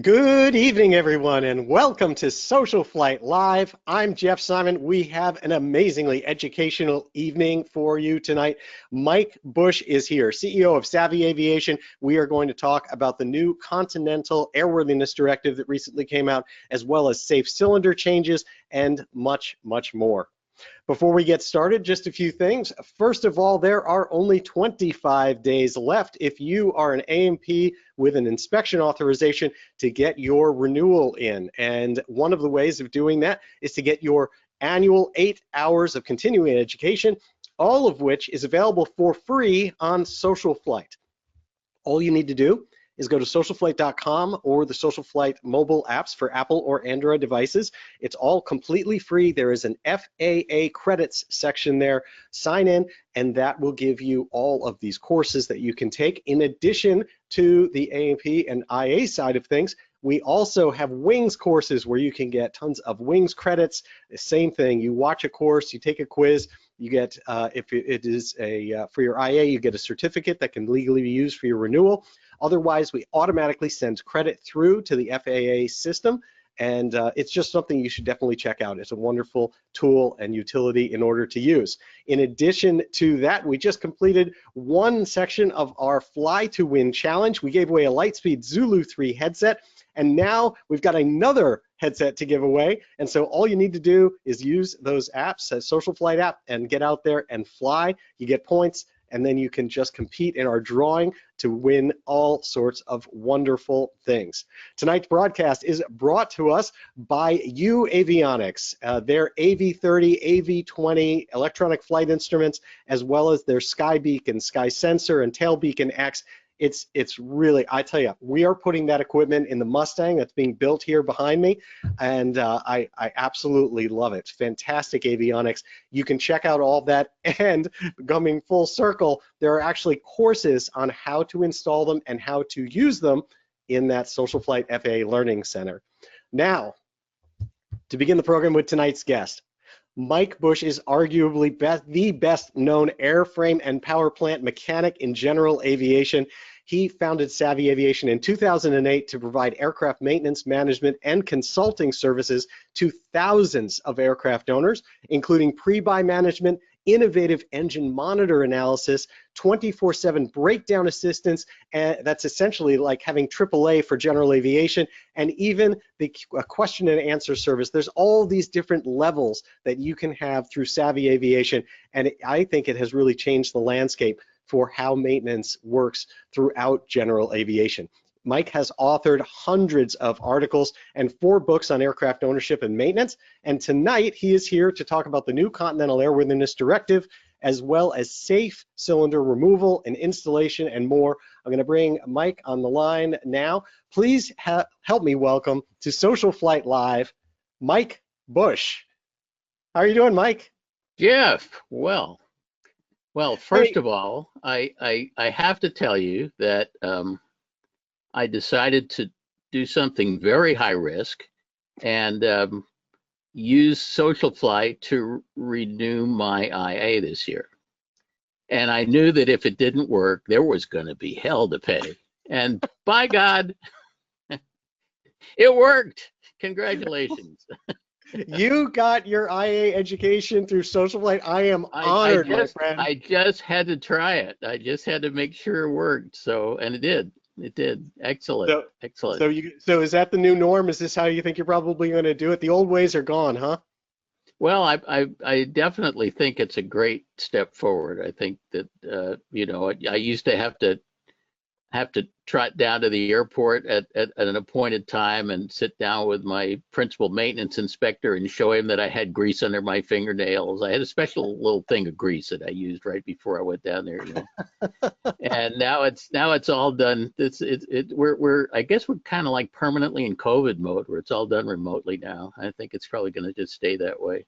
Good evening, everyone, and welcome to SocialFlight Live. I'm Jeff Simon. We have an amazingly educational evening for you tonight. Mike Busch is here, CEO of Savvy Aviation. We are going to talk about the new Continental Airworthiness Directive that recently came out, as well as safe cylinder changes and much, much more. Before we get started, just a few things. First of all, there are only 25 days left if you are an A&P with an inspection authorization to get your renewal in. And one of the ways of doing that is to get your annual 8 hours of continuing education, all of which is available for free on SocialFlight. All you need to do is go to socialflight.com or the SocialFlight mobile apps for Apple or Android devices. It's all completely free. There is an FAA credits section there. Sign in, and that will give you all of these courses that you can take. In addition to the A&P and IA side of things, we also have wings courses where you can get tons of wings credits. The same thing, you watch a course, you take a quiz, you get, if it is for your IA, you get a certificate that can legally be used for your renewal. Otherwise, we automatically send credit through to the FAA system, and it's just something you should definitely check out. It's a wonderful tool and utility in order to use. In addition to that, we just completed one section of our Fly to Win challenge. We gave away a Lightspeed Zulu 3 headset, and now we've got another headset to give away. And so all you need to do is use those apps, a SocialFlight app, and get out there and fly. You get points, and then you can just compete in our drawing to win all sorts of wonderful things. Tonight's broadcast is brought to us by Avionics. Their AV30, AV20 electronic flight instruments, as well as their Sky Beacon, Sky Sensor, and Tail Beacon X. It's really, I tell you, we are putting that equipment in the Mustang that's being built here behind me, and I absolutely love it. Fantastic avionics. You can check out all of that, and coming full circle, there are actually courses on how to install them and how to use them in that SocialFlight FAA Learning Center. Now, to begin the program with tonight's guest, Mike Busch is arguably the best known airframe and power plant mechanic in general aviation. He founded Savvy Aviation in 2008 to provide aircraft maintenance, management, and consulting services to thousands of aircraft owners, including pre-buy management, innovative engine monitor analysis, 24/7 breakdown assistance, and that's essentially like having AAA for general aviation, and even the question and answer service. There's all these different levels that you can have through Savvy Aviation, and I think it has really changed the landscape for how maintenance works throughout general aviation. Mike has authored hundreds of articles and 4 books on aircraft ownership and maintenance, and tonight he is here to talk about the new Continental Airworthiness Directive, as well as safe cylinder removal and installation and more. I'm going to bring Mike on the line now. Please help me welcome to SocialFlight Live, Mike Busch. How are you doing, Mike? Jeff, well, first of all, I have to tell you that I decided to do something very high risk and use SocialFlight to renew my IA this year. And I knew that if it didn't work, there was going to be hell to pay. And by God, it worked. Congratulations. You got your IA education through SocialFlight. I am honored, my friend. I just had to try it. I just had to make sure it worked. So, and it did. It did. Excellent. Excellent. So is that the new norm? Is this how you think you're probably going to do it? The old ways are gone, huh? Well, I definitely think it's a great step forward. I think that you know, I used to have to trot down to the airport at an appointed time and sit down with my principal maintenance inspector and show him that I had grease under my fingernails. I had a special little thing of grease that I used right before I went down there, you know. And now it's all done. We're I guess we're kind of like permanently in COVID mode where it's all done remotely now. I think it's probably going to just stay that way.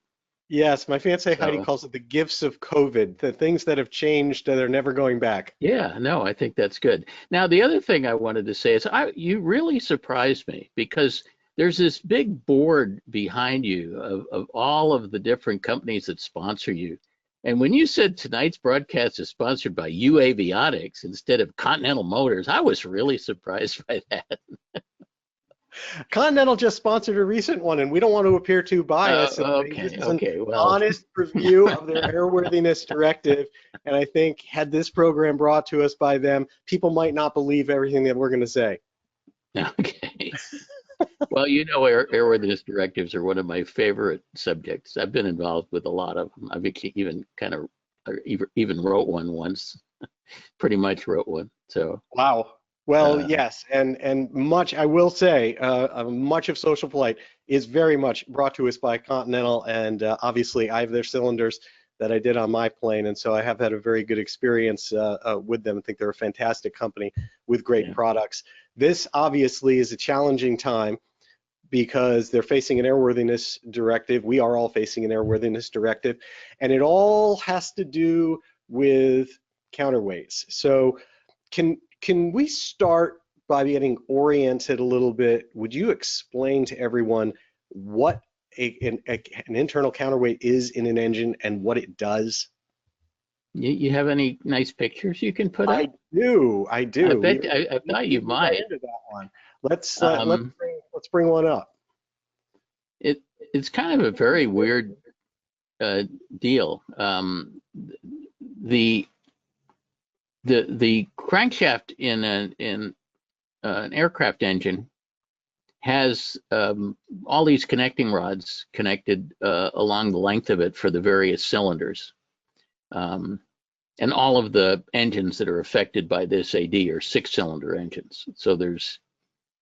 Yes, my fiancée Heidi calls it the gifts of COVID, the things that have changed and they're never going back. Yeah, no, I think that's good. Now, the other thing I wanted to say is you really surprised me because there's this big board behind you of all of the different companies that sponsor you. And when you said tonight's broadcast is sponsored by Avionics instead of Continental Motors, I was really surprised by that. Continental just sponsored a recent one, and we don't want to appear too biased. So this Okay, is an okay, well, honest review of their Airworthiness Directive, and I think had this program brought to us by them, people might not believe everything that we're going to say. okay. Well, you know, airworthiness directives are one of my favorite subjects. I've been involved with a lot of them. I've even kind of even wrote one once, pretty much wrote one. So, Wow. Well, uh, yes, and much I will say, much of SocialFlight is very much brought to us by Continental, and obviously I have their cylinders that I did on my plane, and so I have had a very good experience with them. I think they're a fantastic company with great yeah, products. This obviously is a challenging time because they're facing an airworthiness directive. We are all facing an airworthiness directive, and it all has to do with counterweights. So can we start by getting oriented a little bit? Would you explain to everyone what an internal counterweight is in an engine and what it does? you have any nice pictures you can put up? I do, I I do. bet I We thought you can get right might. into that one. Um, Let's bring one up. it's kind of a very weird deal. The the crankshaft in an aircraft engine has all these connecting rods connected along the length of it for the various cylinders. And all of the engines that are affected by this AD are 6-cylinder engines. So there's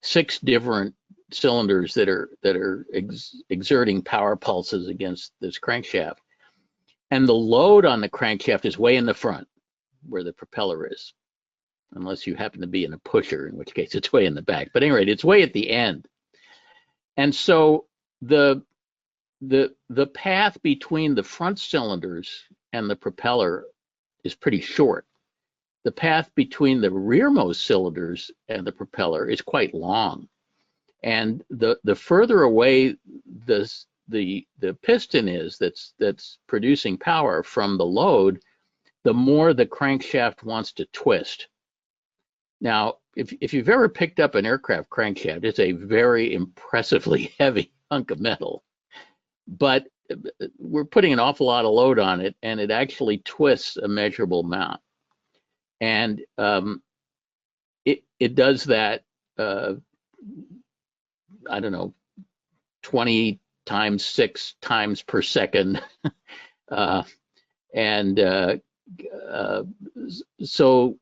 6 different cylinders that are exerting power pulses against this crankshaft. And the load on the crankshaft is way in the front where the propeller is, unless you happen to be in a pusher, in which case it's way in the back. But anyway, it's way at the end. And so the path between the front cylinders and the propeller is pretty short. The path between the rearmost cylinders and the propeller is quite long. And the further away the piston is that's producing power from the load, the more the crankshaft wants to twist. Now, if you've ever picked up an aircraft crankshaft, it's a very impressively heavy hunk of metal. But we're putting an awful lot of load on it, and it actually twists a measurable amount. And it does that, I don't know, 20 times 6 times per second. So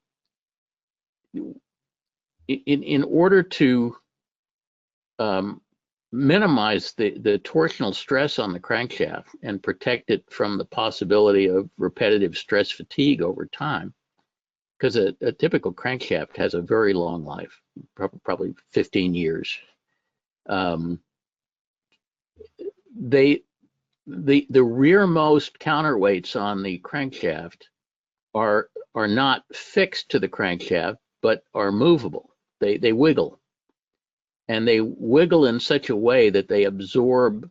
in order to minimize the torsional stress on the crankshaft and protect it from the possibility of repetitive stress fatigue over time, because a typical crankshaft has a very long life, probably 15 years. The rearmost counterweights on the crankshaft are not fixed to the crankshaft, but are movable. They wiggle, and they wiggle in such a way that they absorb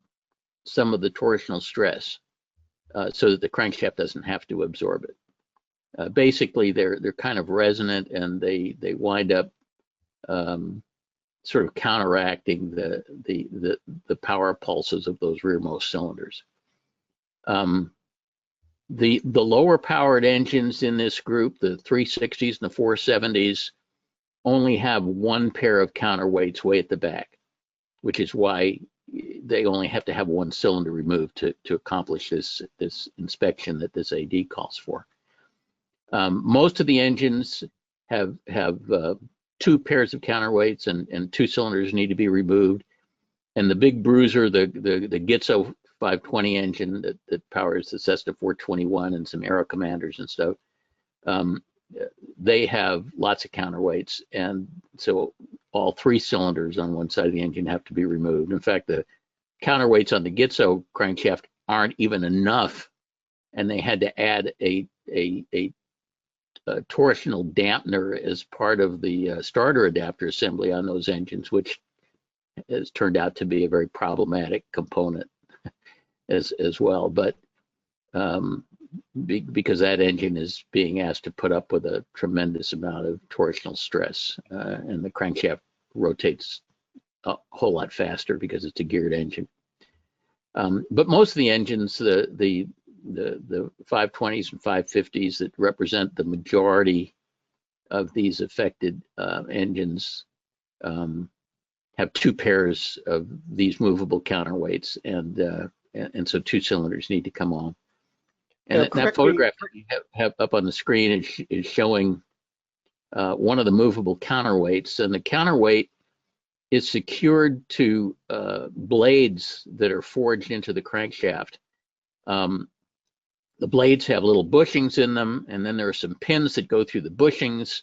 some of the torsional stress, so that the crankshaft doesn't have to absorb it. Basically, they're kind of resonant, and they wind up sort of counteracting the power pulses of those rearmost cylinders. The lower powered engines in this group, the 360s and the 470s, only have one pair of counterweights way at the back, which is why they only have to have one cylinder removed to accomplish this inspection that this AD calls for. Most of the engines have 2 pairs of counterweights, and 2 cylinders need to be removed. And the big bruiser, the Gitzo 520 engine that powers the Cessna 421 and some Aero Commanders and stuff, they have lots of counterweights, and so all 3 cylinders on one side of the engine have to be removed. In fact, the counterweights on the Gitzo crankshaft aren't even enough, and they had to add a torsional dampener as part of the starter adapter assembly on those engines, which has turned out to be a very problematic component as well. But because that engine is being asked to put up with a tremendous amount of torsional stress, and the crankshaft rotates a whole lot faster because it's a geared engine. But most of the engines, the 520s and 550s that represent the majority of these affected engines, have two pairs of these movable counterweights, and so two cylinders need to come on. And that photograph that you have up on the screen is showing one of the movable counterweights, and the counterweight is secured to blades that are forged into the crankshaft. The blades have little bushings in them, and then there are some pins that go through the bushings,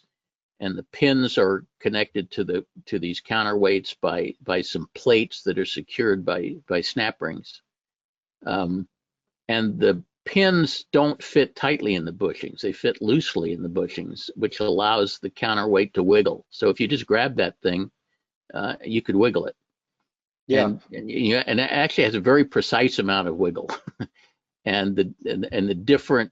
and the pins are connected to these counterweights by some plates that are secured by snap rings. And the pins don't fit tightly in the bushings. They fit loosely in the bushings, which allows the counterweight to wiggle. So if you just grab that thing, you could wiggle it. Yeah. And it actually has a very precise amount of wiggle. and the different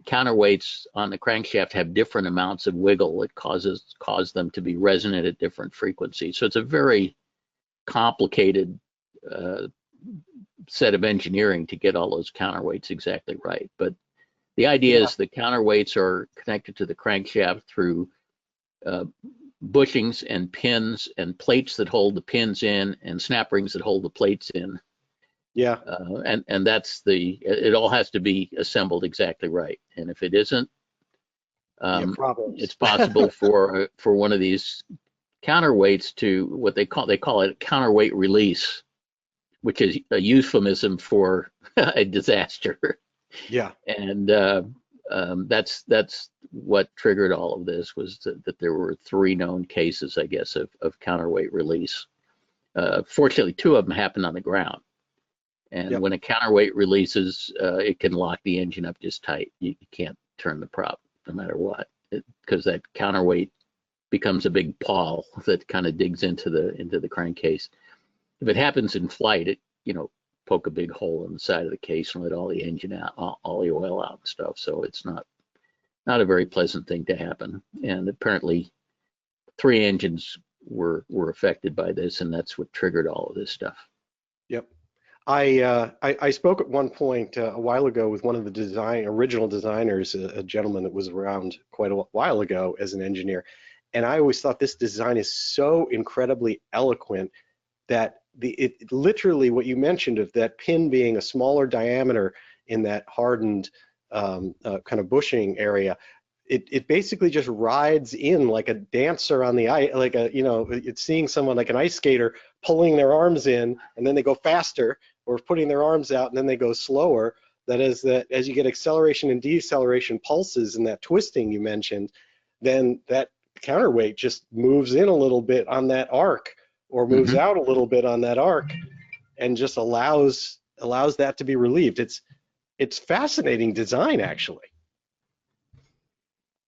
counterweights on the crankshaft have different amounts of wiggle. It cause them to be resonant at different frequencies. So it's a very complicated set of engineering to get all those counterweights exactly right. But the idea is the counterweights are connected to the crankshaft through bushings and pins and plates that hold the pins in and snap rings that hold the plates in. Yeah. And that's it all has to be assembled exactly right. And if it isn't, it's possible for one of these counterweights to what they call it counterweight release, which is a euphemism for a disaster. Yeah. And that's what triggered all of this, was that there were 3 known cases, I guess, of counterweight release. Fortunately, 2 of them happened on the ground. And when a counterweight releases, it can lock the engine up just tight. You can't turn the prop no matter what, because that counterweight becomes a big pawl that kind of digs into the crankcase. If it happens in flight, it poke a big hole in the side of the case and let all the engine out, all the oil out and stuff. So it's not a very pleasant thing to happen. And apparently 3 engines were affected by this, and that's what triggered all of this stuff. Yep. I spoke at one point a while ago with one of the original designers, a gentleman that was around quite a while ago as an engineer, and I always thought this design is so incredibly eloquent that it literally, what you mentioned of that pin being a smaller diameter in that hardened kind of bushing area, it basically just rides in like a dancer on the ice, like it's seeing someone like an ice skater pulling their arms in, and then they go faster, or putting their arms out and then they go slower. That is, that as you get acceleration and deceleration pulses and that twisting you mentioned, then that counterweight just moves in a little bit on that arc, or moves out a little bit on that arc, and just allows that to be relieved. It's fascinating design, actually.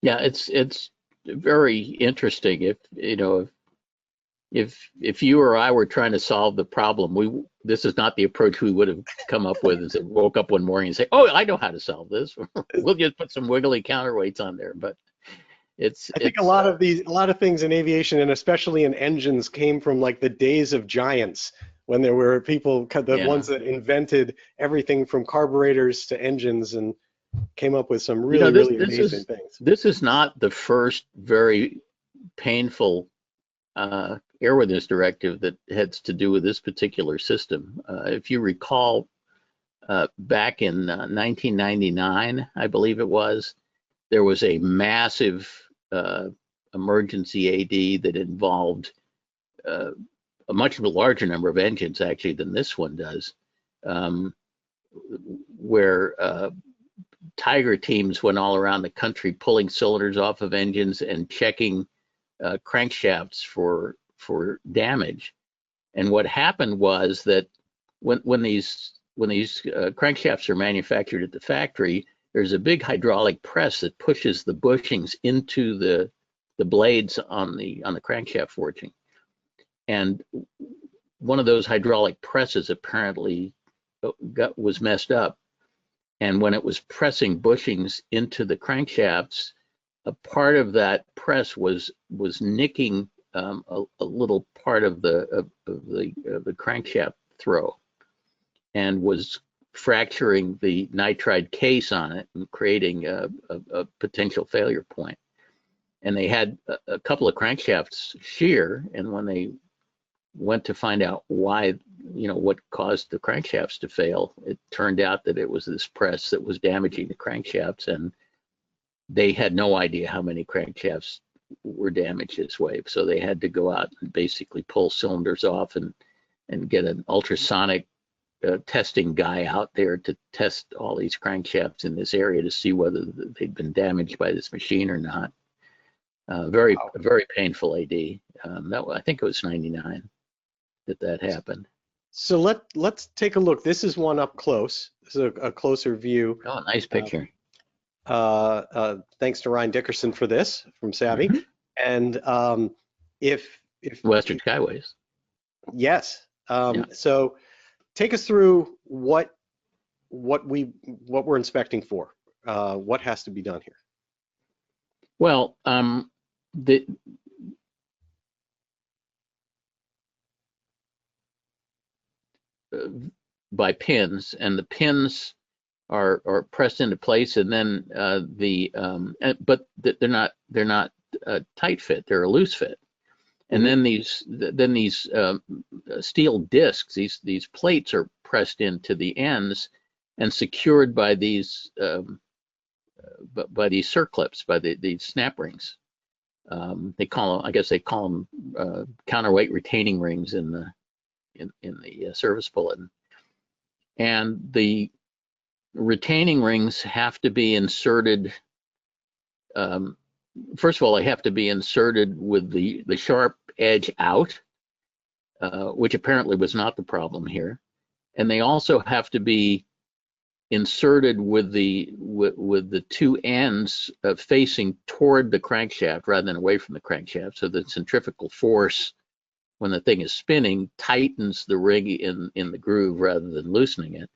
Yeah, it's very interesting. If you or I were trying to solve the problem, this is not the approach we would have come up with. Is woke up one morning and say, "Oh, I know how to solve this. We'll just put some wiggly counterweights on there." But I think a lot of things in aviation, and especially in engines, came from like the days of giants, when there were people, the ones that invented everything from carburetors to engines, and came up with some really amazing things. This is not the first very painful Airworthiness Directive that has to do with this particular system. If you recall, back in 1999, I believe it was, there was a massive emergency AD that involved a much larger number of engines, actually, than this one does, where Tiger teams went all around the country pulling cylinders off of engines and checking crankshafts for damage. And what happened was that when these crankshafts are manufactured at the factory, there's a big hydraulic press that pushes the bushings into the blades on the crankshaft forging. And one of those hydraulic presses apparently was messed up. And when it was pressing bushings into the crankshafts, a part of that press was nicking a little part of the crankshaft throw, and was fracturing the nitride case on it and creating a potential failure point. And they had a couple of crankshafts shear, and when they went to find out why, what caused the crankshafts to fail, it turned out that it was this press that was damaging the crankshafts, and they had no idea how many crankshafts were damaged this way. So they had to go out and basically pull cylinders off and get an ultrasonic testing guy out there to test all these crankshafts in this area to see whether they'd been damaged by this machine or not. Very painful AD. I think it was 99 that happened. So let's take a look. This is one up close. This is a closer view. Oh, nice picture. Thanks to Ryan Dickerson for this from Savvy. Mm-hmm. And if Western Skyways. Yes. Yeah. So take us through what we're inspecting for. What has to be done here? Well, by pins, and the pins are pressed into place, and then but they're not tight fit; they're a loose fit. And then these steel discs, these plates are pressed into the ends and secured by these circlips, by these snap rings. They call them counterweight retaining rings in the service bulletin. And the retaining rings have to be inserted. First of all, they have to be inserted with the sharp edge out, which apparently was not the problem here. And they also have to be inserted with the two ends facing toward the crankshaft rather than away from the crankshaft, so the centrifugal force when the thing is spinning tightens the ring in the groove rather than loosening it.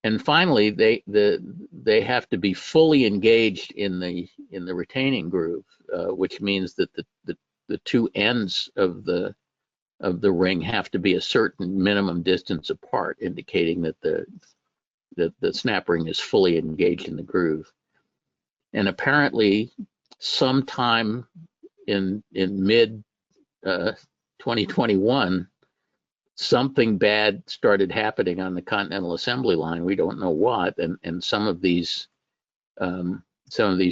And finally, they have to be fully engaged in the retaining groove, which means that the two ends of the ring have to be a certain minimum distance apart, indicating that the snap ring is fully engaged in the groove. And apparently, sometime in mid 2021, something bad started happening on the Continental assembly line. We don't know what, and some of these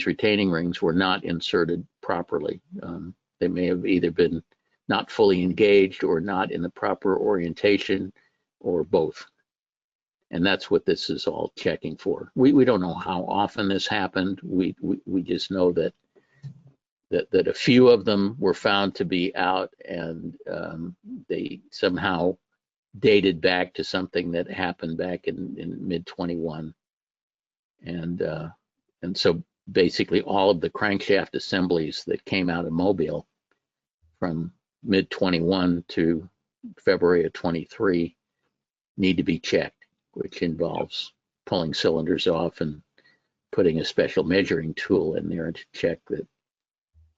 retaining rings were not inserted properly. They may have either been not fully engaged or not in the proper orientation, or both. And that's what this is all checking for. We don't know how often this happened. We just know that a few of them were found to be out, and they somehow dated back to something that happened back in mid 21. And so basically all of the crankshaft assemblies that came out of Mobile from mid 21 to February of 23 need to be checked, which involves pulling cylinders off and putting a special measuring tool in there to check that.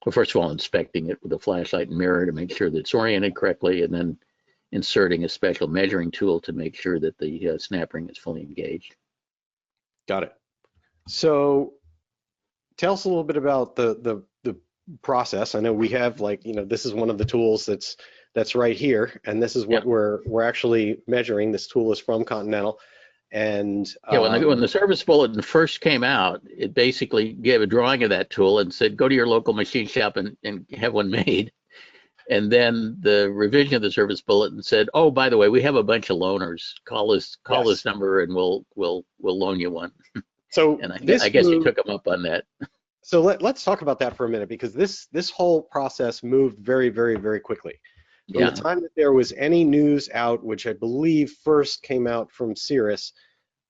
Well, first of all, inspecting it with a flashlight and mirror to make sure that it's oriented correctly, and then inserting a special measuring tool to make sure that the snap ring is fully engaged. Got it. So tell us a little bit about the process. I know we have, this is one of the tools that's right here, and this is what we're actually measuring. This tool is from Continental. And when the service bulletin first came out, it basically gave a drawing of that tool and said, go to your local machine shop and have one made. And then the revision of the service bulletin said, oh, by the way, we have a bunch of loaners. Call this number and we'll loan you one. So and I guess you took them up on that. So let's talk about that for a minute, because this whole process moved very, very, very quickly. From the time that there was any news out, which I believe first came out from Cirrus,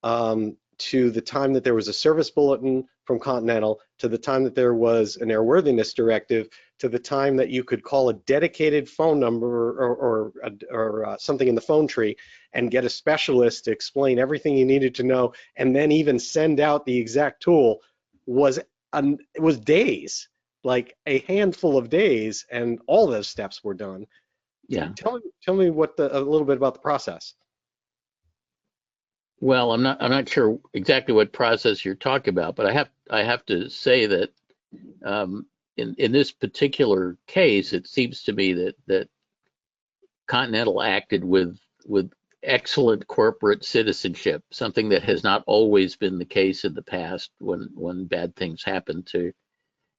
to the time that there was a service bulletin from Continental, to the time that there was an Airworthiness Directive, to the time that you could call a dedicated phone number or something in the phone tree and get a specialist to explain everything you needed to know, and then even send out the exact tool, it was days. like a handful of days, and all those steps were done. Yeah. Tell me a little bit about the process. Well, I'm not sure exactly what process you're talking about, but I have to say that in this particular case, it seems to me that Continental acted with excellent corporate citizenship, something that has not always been the case in the past when bad things happen to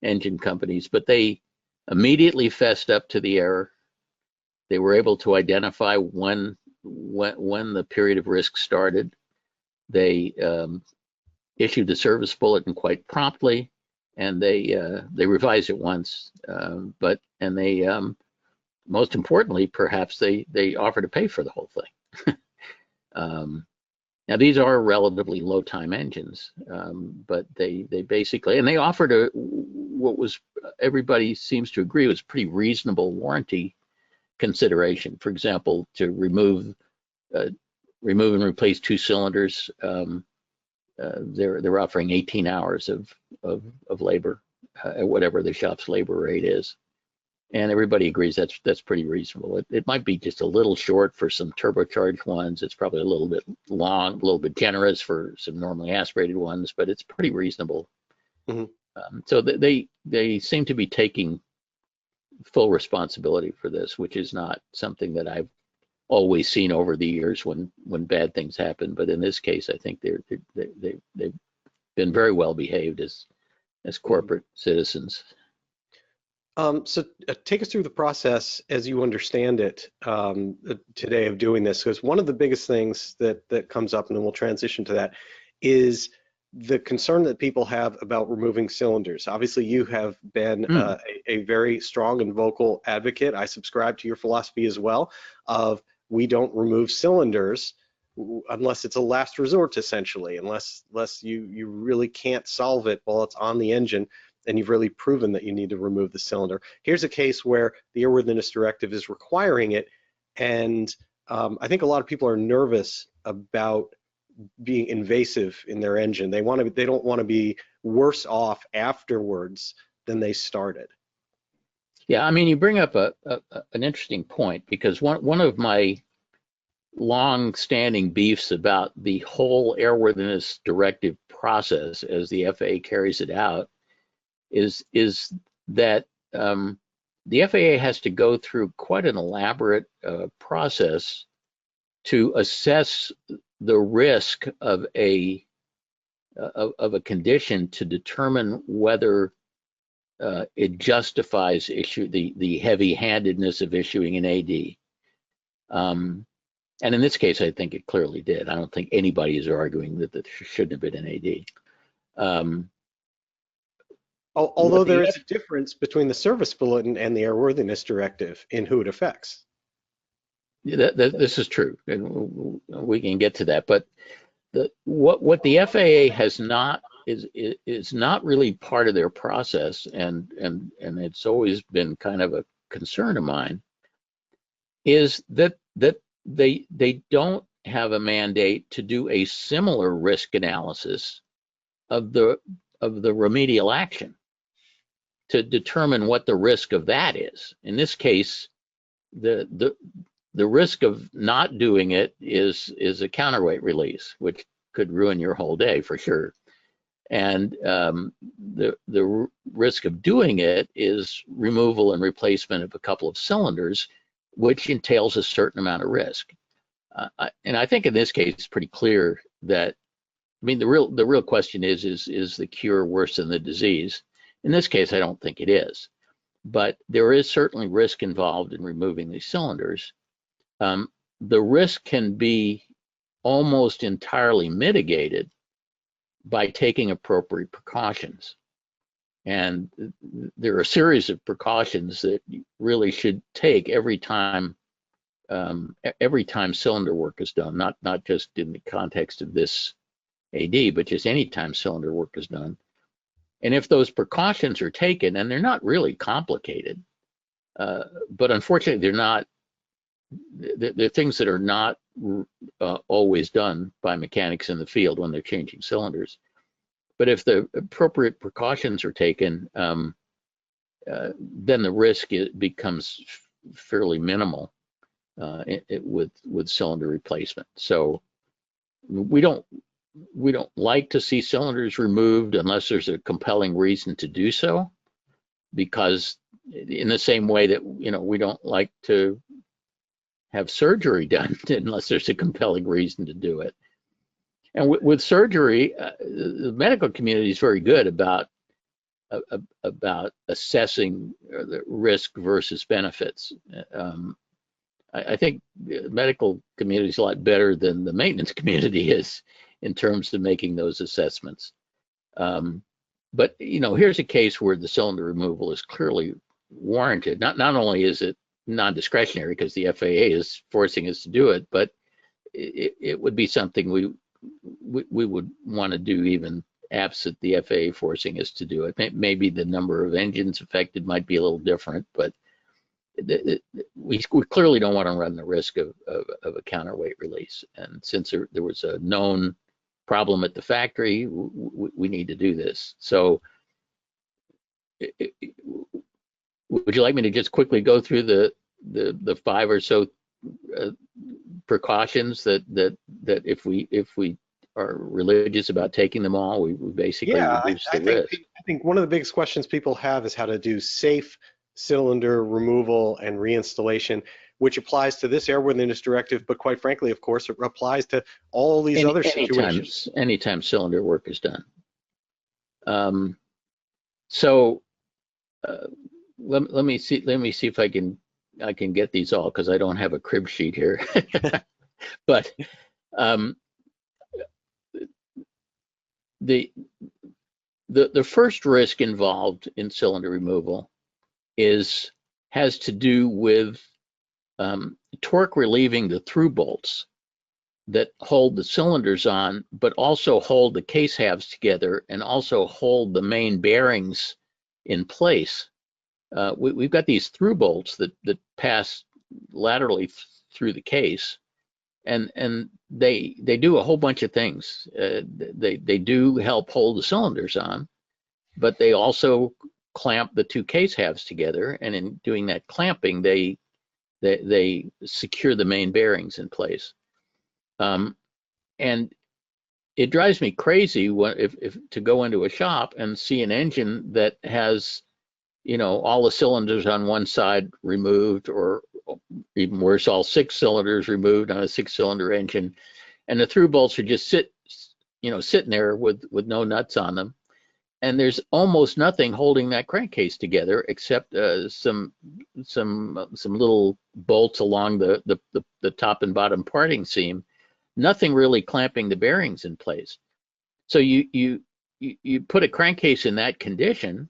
engine companies. But they immediately fessed up to the error. They were able to identify when the period of risk started. They issued the service bulletin quite promptly, and they revised it once. And they most importantly, perhaps they offer to pay for the whole thing. Now these are relatively low time engines, but they basically, and they offered what was, everybody seems to agree, was pretty reasonable warranty consideration. For example, to remove and replace 2 cylinders, they're offering 18 hours of labor at whatever the shop's labor rate is. And everybody agrees that's pretty reasonable. It might be just a little short for some turbocharged ones. It's probably a little bit long, a little bit generous for some normally aspirated ones, but it's pretty reasonable. Mm-hmm. So they seem to be taking full responsibility for this, which is not something that I've always seen over the years when bad things happen. But in this case, I think they've been very well behaved as corporate citizens. So take us through the process as you understand it today of doing this, because one of the biggest things that comes up, and then we'll transition to that, is the concern that people have about removing cylinders. Obviously, you have been a very strong and vocal advocate. I subscribe to your philosophy as well of we don't remove cylinders unless it's a last resort, essentially, unless you really can't solve it while it's on the engine and you've really proven that you need to remove the cylinder. Here's a case where the Airworthiness Directive is requiring it, and I think a lot of people are nervous about being invasive in their engine. They don't want to be worse off afterwards than they started. Yeah, I mean, you bring up an interesting point, because one of my long-standing beefs about the whole Airworthiness Directive process as the FAA carries it out is that the FAA has to go through quite an elaborate process to assess the risk of a condition to determine whether it justifies the heavy-handedness of issuing an AD. And in this case, I think it clearly did. I don't think anybody is arguing that there shouldn't have been an AD. Although there is a difference between the service bulletin and the Airworthiness Directive in who it affects. This is true, and we can get to that. But what the FAA has not is not really part of their process, and it's always been kind of a concern of mine, is that they don't have a mandate to do a similar risk analysis of the remedial action to determine what the risk of that is. In this case, the risk of not doing it is a counterweight release, which could ruin your whole day for sure. And the risk of doing it is removal and replacement of a couple of cylinders, which entails a certain amount of risk. And I think in this case, it's pretty clear that, I mean, the real question is the cure worse than the disease? In this case, I don't think it is, but there is certainly risk involved in removing these cylinders. The risk can be almost entirely mitigated by taking appropriate precautions. And there are a series of precautions that you really should take every time cylinder work is done, not just in the context of this AD, but just any time cylinder work is done. And if those precautions are taken, and they're not really complicated, but unfortunately they're things that are not always done by mechanics in the field when they're changing cylinders. But if the appropriate precautions are taken, then the risk becomes fairly minimal with cylinder replacement. So we don't like to see cylinders removed unless there's a compelling reason to do so, because in the same way that we don't like to have surgery done unless there's a compelling reason to do it. And with surgery, the medical community is very good about assessing the risk versus benefits. I think the medical community is a lot better than the maintenance community is in terms of making those assessments. But here's a case where the cylinder removal is clearly warranted. Not only is it non-discretionary because the FAA is forcing us to do it, but it would be something we would want to do even absent the FAA forcing us to do it. Maybe the number of engines affected might be a little different, but we clearly don't want to run the risk of a counterweight release. And since there was a known problem at the factory, we need to do this. So would you like me to just quickly go through the 5 or so precautions that if we are religious about taking them all, we basically reduce the risk? I think one of the biggest questions people have is how to do safe cylinder removal and reinstallation, which applies to this Airworthiness Directive, but quite frankly, of course, it applies to all these other situations. Anytime cylinder work is done. So let me see if I can get these all, because I don't have a crib sheet here. But the first risk involved in cylinder removal has to do with torque relieving the through bolts that hold the cylinders on, but also hold the case halves together and also hold the main bearings in place. We've got these through bolts that pass laterally through the case, and they do a whole bunch of things. They do help hold the cylinders on, but they also clamp the two case halves together, and in doing that clamping, they secure the main bearings in place. And it drives me crazy if to go into a shop and see an engine that has all the cylinders on one side removed, or even worse, all 6 cylinders removed on a 6-cylinder engine, and the through bolts are just sitting there with no nuts on them. And there's almost nothing holding that crankcase together except some little bolts along the top and bottom parting seam. Nothing really clamping the bearings in place. So you put a crankcase in that condition,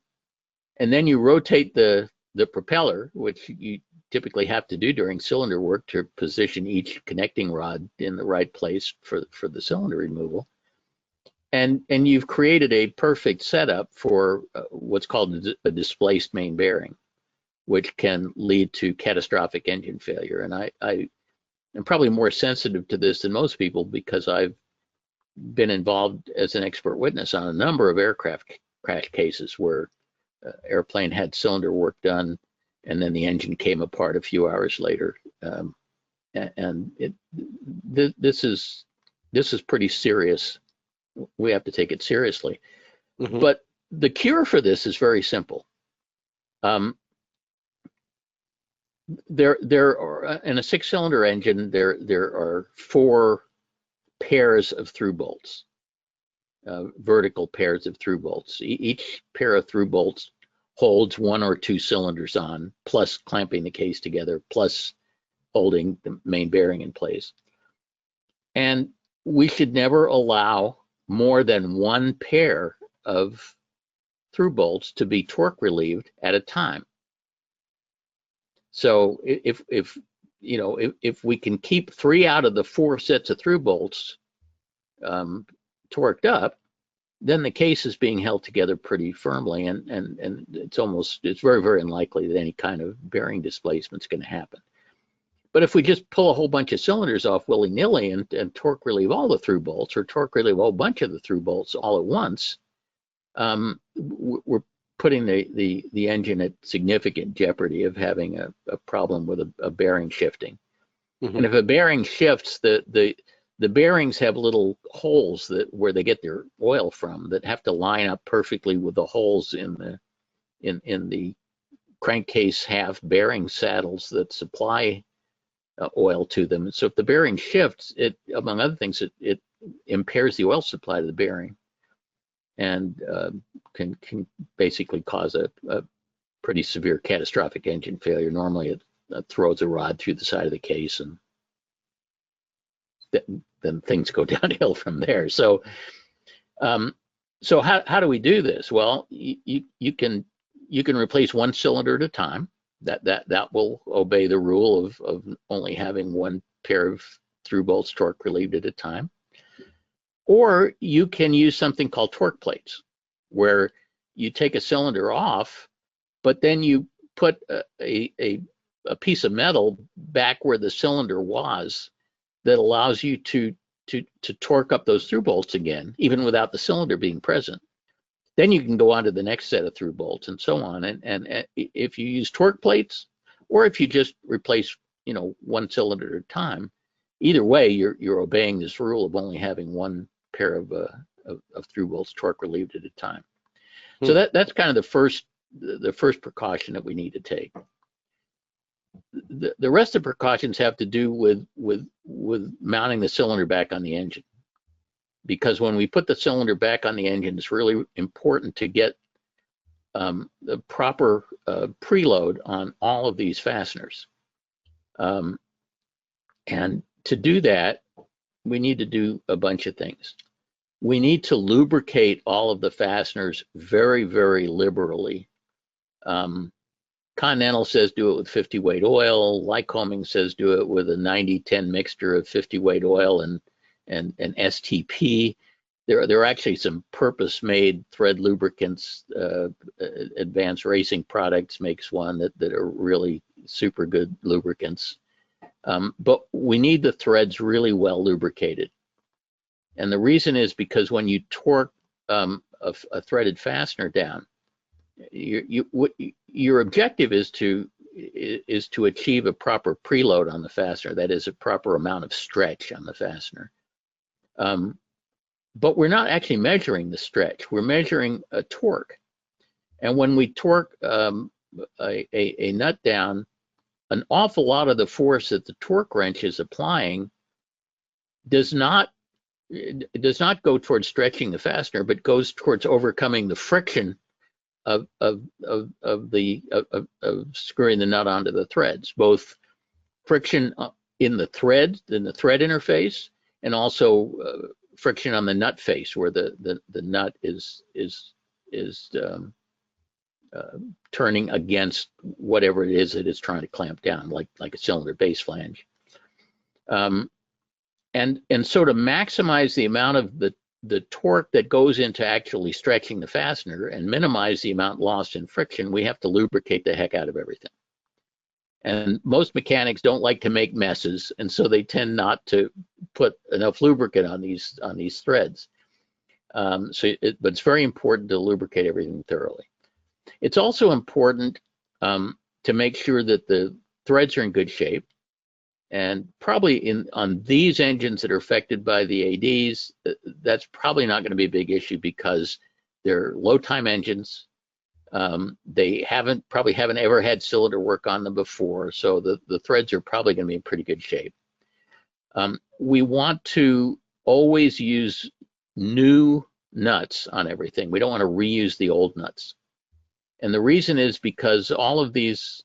and then you rotate the propeller, which you typically have to do during cylinder work to position each connecting rod in the right place for the cylinder removal. And you've created a perfect setup for what's called a displaced main bearing, which can lead to catastrophic engine failure. And I am probably more sensitive to this than most people, because I've been involved as an expert witness on a number of aircraft crash cases where airplane had cylinder work done, and then the engine came apart a few hours later. And this is pretty serious. We have to take it seriously. Mm-hmm. But the cure for this is very simple. There are, in a 6-cylinder engine, there are 4 pairs of through bolts, vertical pairs of through bolts. Each pair of through bolts holds 1 or 2 cylinders on, plus clamping the case together, plus holding the main bearing in place. And we should never allow more than 1 pair of through bolts to be torque relieved at a time. So if we can keep 3 out of the 4 sets of through bolts torqued up, then the case is being held together pretty firmly, and it's very, very unlikely that any kind of bearing displacement is going to happen. But if we just pull a whole bunch of cylinders off willy-nilly and torque relieve all the through bolts, or torque relieve a whole bunch of the through bolts all at once, we're putting the engine at significant jeopardy of having a problem with a bearing shifting. Mm-hmm. And if a bearing shifts, the bearings have little holes where they get their oil from that have to line up perfectly with the holes in the crankcase half bearing saddles that supply oil to them. So if the bearing shifts, it, among other things, it impairs the oil supply to the bearing, and can basically cause a pretty severe catastrophic engine failure. Normally it throws a rod through the side of the case, and then things go downhill from there. So so how do we do this? Well, you can replace one cylinder at a time. That will obey the rule of only having one pair of through bolts torque relieved at a time. Or you can use something called torque plates, where you take a cylinder off, but then you put a piece of metal back where the cylinder was that allows you to torque up those through bolts again, even without the cylinder being present. Then you can go on to the next set of through bolts and so on. And if you use torque plates, or if you just replace, one cylinder at a time, either way, you're obeying this rule of only having one pair of through bolts torque relieved at a time. So that's kind of the first precaution that we need to take. The rest of the precautions have to do with mounting the cylinder back on the engine, because when we put the cylinder back on the engine, it's really important to get the proper preload on all of these fasteners. And to do that, we need to do a bunch of things. We need to lubricate all of the fasteners very, very liberally. Continental says do it with 50 weight oil. Lycoming says do it with a 90-10 mixture of 50 weight oil and STP. There are actually some purpose-made thread lubricants. Advanced Racing Products makes one that are really super good lubricants. But we need the threads really well lubricated. And the reason is because when you torque a threaded fastener down, your objective is to achieve a proper preload on the fastener. That is, a proper amount of stretch on the fastener. But we're not actually measuring the stretch. We're measuring a torque. And when we torque a nut down, an awful lot of the force that the torque wrench is applying does not go towards stretching the fastener, but goes towards overcoming the friction of screwing the nut onto the threads, both friction in the thread interface, and also friction on the nut face, where the nut is turning against whatever it is that it's trying to clamp down, like a cylinder base flange. And so to maximize the amount of the torque that goes into actually stretching the fastener and minimize the amount lost in friction, we have to lubricate the heck out of everything. And most mechanics don't like to make messes, and so they tend not to put enough lubricant on these threads. But it's very important to lubricate everything thoroughly. It's also important to make sure that the threads are in good shape. And probably on these engines that are affected by the ADs, that's probably not going to be a big issue, because they're low time engines. They probably haven't ever had cylinder work on them before, so the threads are probably going to be in pretty good shape. We want to always use new nuts on everything. We don't want to reuse the old nuts. And the reason is because all of these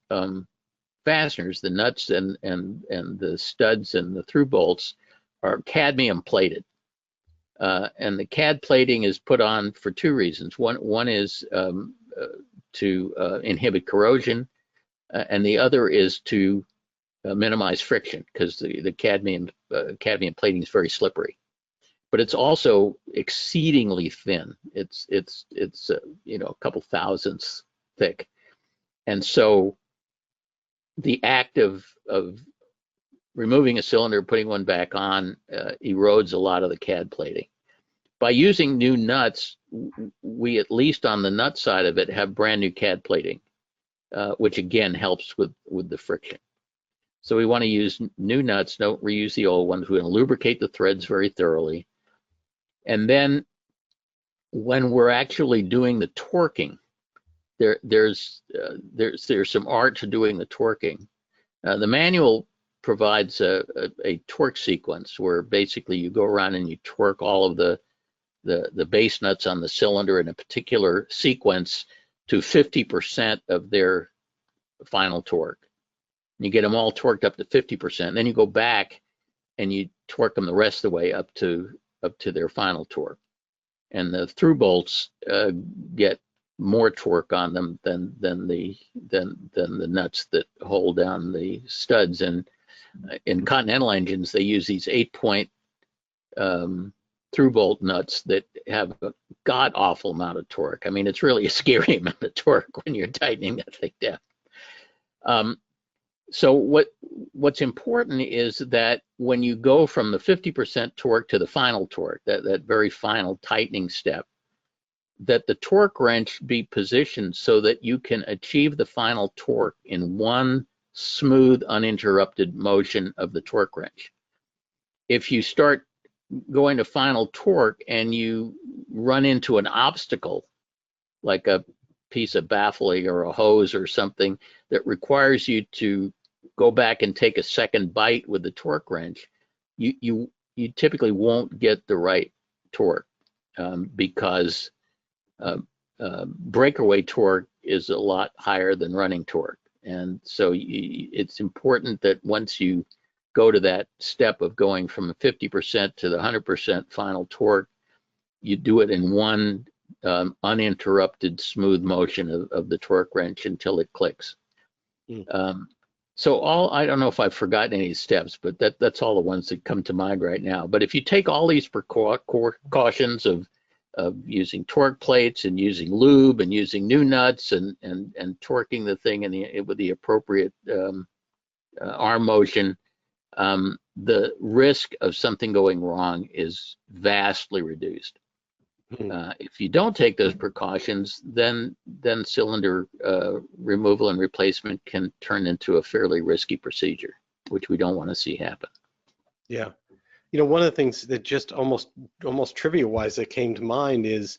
fasteners, the nuts and the studs and the through bolts, are cadmium plated. And the cad plating is put on for two reasons. One is to inhibit corrosion, and the other is to minimize friction, because the cadmium plating is very slippery. But it's also exceedingly thin. It's a couple thousandths thick, and so the act of removing a cylinder, putting one back on, erodes a lot of the cad plating. By using new nuts, we at least on the nut side of it have brand new CAD plating, which again helps with the friction. So we want to use new nuts, don't reuse the old ones. We're going to lubricate the threads very thoroughly. And then when we're actually doing the torquing, there's some art to doing the torquing. The manual provides a torque sequence where basically you go around and you torque all of the base nuts on the cylinder in a particular sequence to 50% of their final torque. You get them all torqued up to 50%. Then you go back and you torque them the rest of the way up to their final torque. And the through bolts get more torque on them than the nuts that hold down the studs. And in Continental engines, they use these 8-point through bolt nuts that have a god awful amount of torque. I mean, it's really a scary amount of torque when you're tightening that thing down. So what's important is that when you go from the 50% torque to the final torque, that very final tightening step, that the torque wrench be positioned so that you can achieve the final torque in one smooth, uninterrupted motion of the torque wrench. If you start going to final torque and you run into an obstacle, like a piece of baffling or a hose or something that requires you to go back and take a second bite with the torque wrench, you typically won't get the right torque because breakaway torque is a lot higher than running torque. And so it's important that once you go to that step of going from 50% to the 100% final torque, you do it in one uninterrupted smooth motion of the torque wrench until it clicks. So I don't know if I've forgotten any steps, but that's all the ones that come to mind right now. But if you take all these precautions of using torque plates and using lube and using new nuts and torquing the thing with the appropriate arm motion, the risk of something going wrong is vastly reduced. If you don't take those precautions, then cylinder removal and replacement can turn into a fairly risky procedure, which we don't want to see happen. Yeah. You know, one of the things that just almost trivia-wise that came to mind is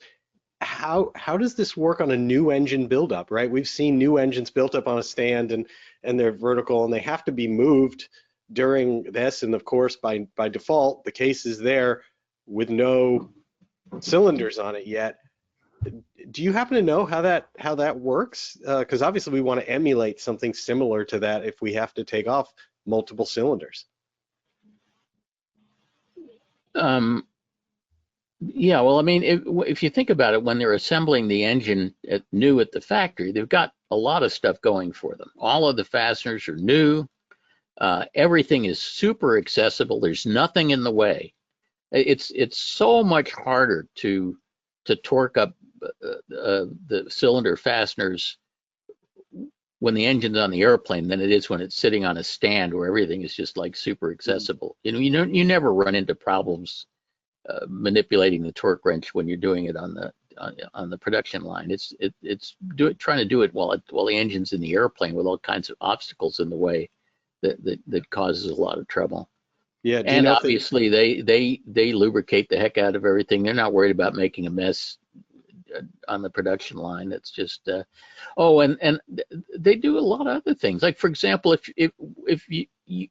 how does this work on a new engine buildup, right? We've seen new engines built up on a stand and they're vertical and they have to be moved during this. And of course, by default, the case is there with no cylinders on it yet. Do you happen to know how that works? Because obviously we want to emulate something similar to that if we have to take off multiple cylinders. Yeah, well, I mean, if you think about it, when they're assembling the engine new at the factory, they've got a lot of stuff going for them. All of the fasteners are new. Everything is super accessible. There's nothing in the way. It's so much harder to torque up the cylinder fasteners when the engine's on the airplane than it is when it's sitting on a stand where everything is just like super accessible. You never run into problems manipulating the torque wrench when you're doing it on the production line. It's trying to do it while the engine's in the airplane with all kinds of obstacles in the way that causes a lot of trouble. Yeah, and obviously they lubricate the heck out of everything. They're not worried about making a mess on the production line. It's just and they do a lot of other things. Like, for example, if you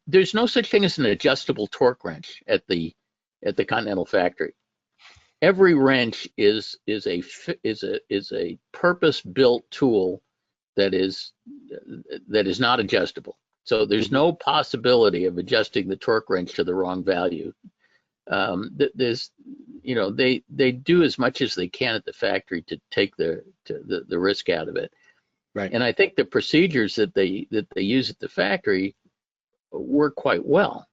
there's no such thing as an adjustable torque wrench at the Continental factory. Every wrench is a purpose-built tool that is not adjustable. So there's no possibility of adjusting the torque wrench to the wrong value. They do as much as they can at the factory to take the risk out of it. Right. And I think the procedures that they use at the factory work quite well.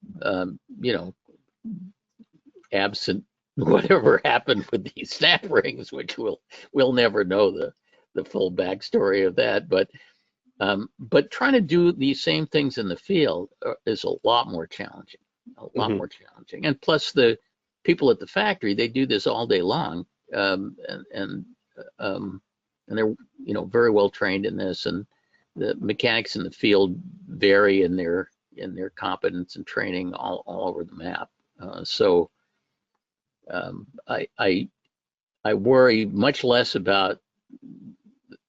Absent whatever happened with these snap rings, which we'll never know the full backstory of that, but trying to do these same things in the field is a lot more challenging, more challenging. And plus, the people at the factory, they do this all day long, and they're very well trained in this, and the mechanics in the field vary in their competence and training all over the map. So I worry much less about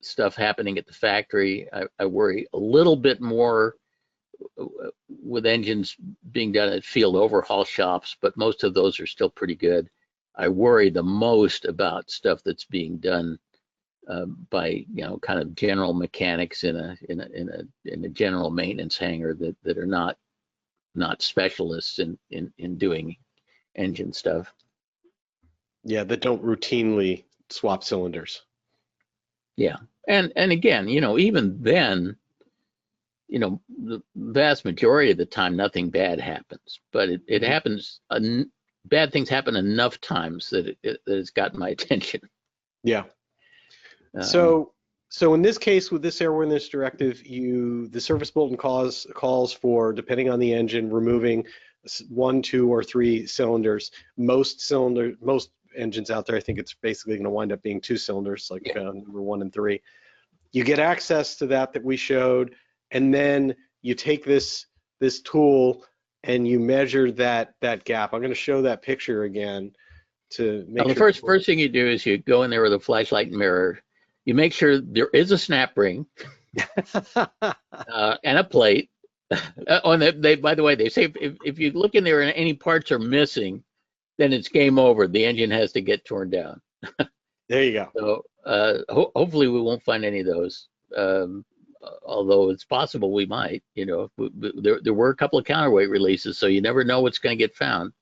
stuff happening at the factory. I worry a little bit more with engines being done at field overhaul shops, but most of those are still pretty good. I worry the most about stuff that's being done by kind of general mechanics in a general maintenance hangar that are not specialists in doing engine stuff. Yeah, that don't routinely swap cylinders. Yeah, and again, even then, the vast majority of the time, nothing bad happens. But it happens. Bad things happen enough times that it's gotten my attention. Yeah. So in this case, with this Airworthiness Directive, the service bulletin calls for, depending on the engine, removing 1, 2, or 3 cylinders. Most engines out there, I think it's basically going to wind up being 2 cylinders, like number 1 and 3. You get access to that we showed, and then you take this tool and you measure that gap. I'm going to show that picture again to make sure. The first thing you do is you go in there with a flashlight and mirror. You make sure there is a snap ring and a plate. By the way, they say if you look in there and any parts are missing, then it's game over. The engine has to get torn down. There you go. So hopefully we won't find any of those. Although it's possible we might. There were a couple of counterweight releases, so you never know what's going to get found.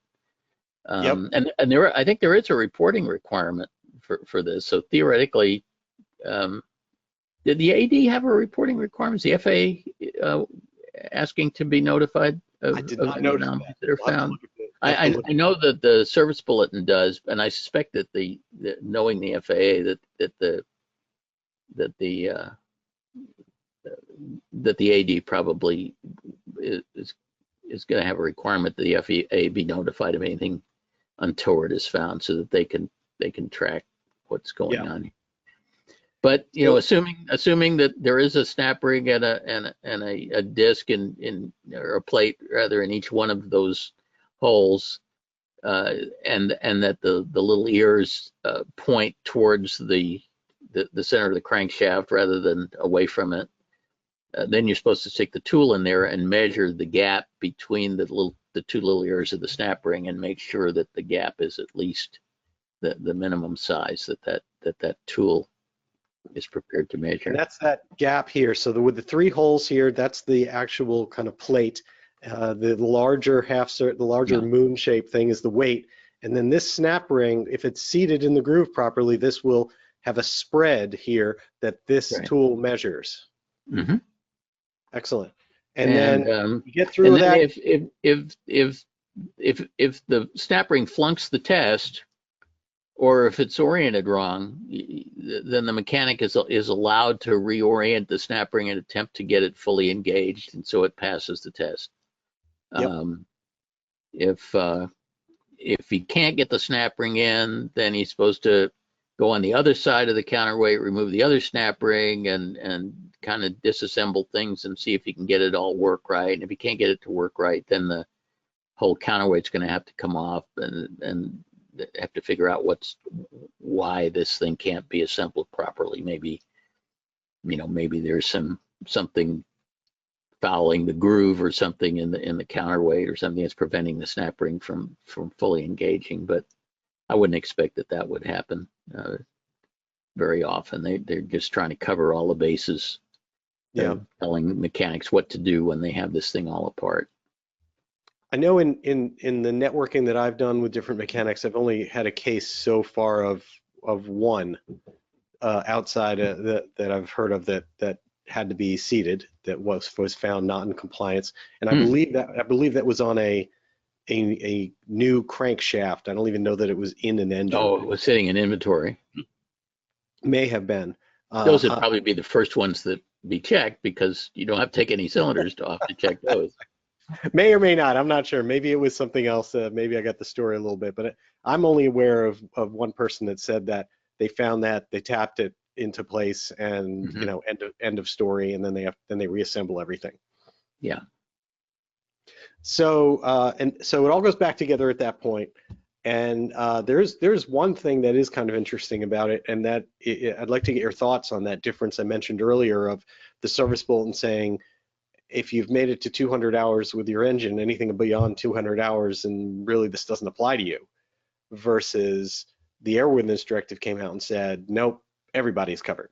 And I think there is a reporting requirement for this. So theoretically, did the AD have a reporting requirement? Is the FAA asking to be notified I did not notice that are found? I know that the service bulletin does, and I suspect that knowing the FAA that the AD probably is going to have a requirement that the FAA be notified of anything untoward is found, so that they can track what's going on. But assuming that there is a snap ring and a disc or a plate rather in each one of those holes, and that the little ears point towards the center of the crankshaft rather than away from it, then you're supposed to stick the tool in there and measure the gap between the 2 little ears of the snap ring and make sure that the gap is at least the minimum size that tool is prepared to measure. And that's that gap here. So with the 3 holes here, that's the actual kind of plate. The larger moon shaped thing is the weight. And then this snap ring, if it's seated in the groove properly, this will have a spread here that this tool measures. Mm-hmm. Excellent. And then you get through that. If the snap ring flunks the test, or if it's oriented wrong, then the mechanic is allowed to reorient the snap ring and attempt to get it fully engaged, and so it passes the test. Yep. If he can't get the snap ring in, then he's supposed to go on the other side of the counterweight, remove the other snap ring, and kind of disassemble things and see if he can get it all work right. And if he can't get it to work right, then the whole counterweight's going to have to come off, and have to figure out why this thing can't be assembled properly. Maybe there's something fouling the groove or something in the counterweight or something that's preventing the snap ring from fully engaging. But I wouldn't expect that would happen very often. They're just trying to cover all the bases. Telling mechanics what to do when they have this thing all apart. I know in the networking that I've done with different mechanics, I've only had a case so far of one outside that I've heard of that had to be seated, that was found not in compliance, and I believe that was on a new crankshaft. I don't even know that it was in an engine. Oh, it was sitting in inventory. May have been. Those would probably be the first ones that be checked, because you don't have to take any cylinders off to check those. May or may not. I'm not sure. Maybe it was something else. Maybe I got the story a little bit, but I'm only aware of one person that said that they found that they tapped it into place, and Mhm. end of story, and then they reassemble everything. Yeah. So so it all goes back together at that point. And there's one thing that is kind of interesting about it, and that I'd like to get your thoughts on that difference I mentioned earlier of the service bulletin saying if you've made it to 200 hours with your engine, anything beyond 200 hours, and really this doesn't apply to you, versus the Airworthiness Directive came out and said, nope, everybody's covered.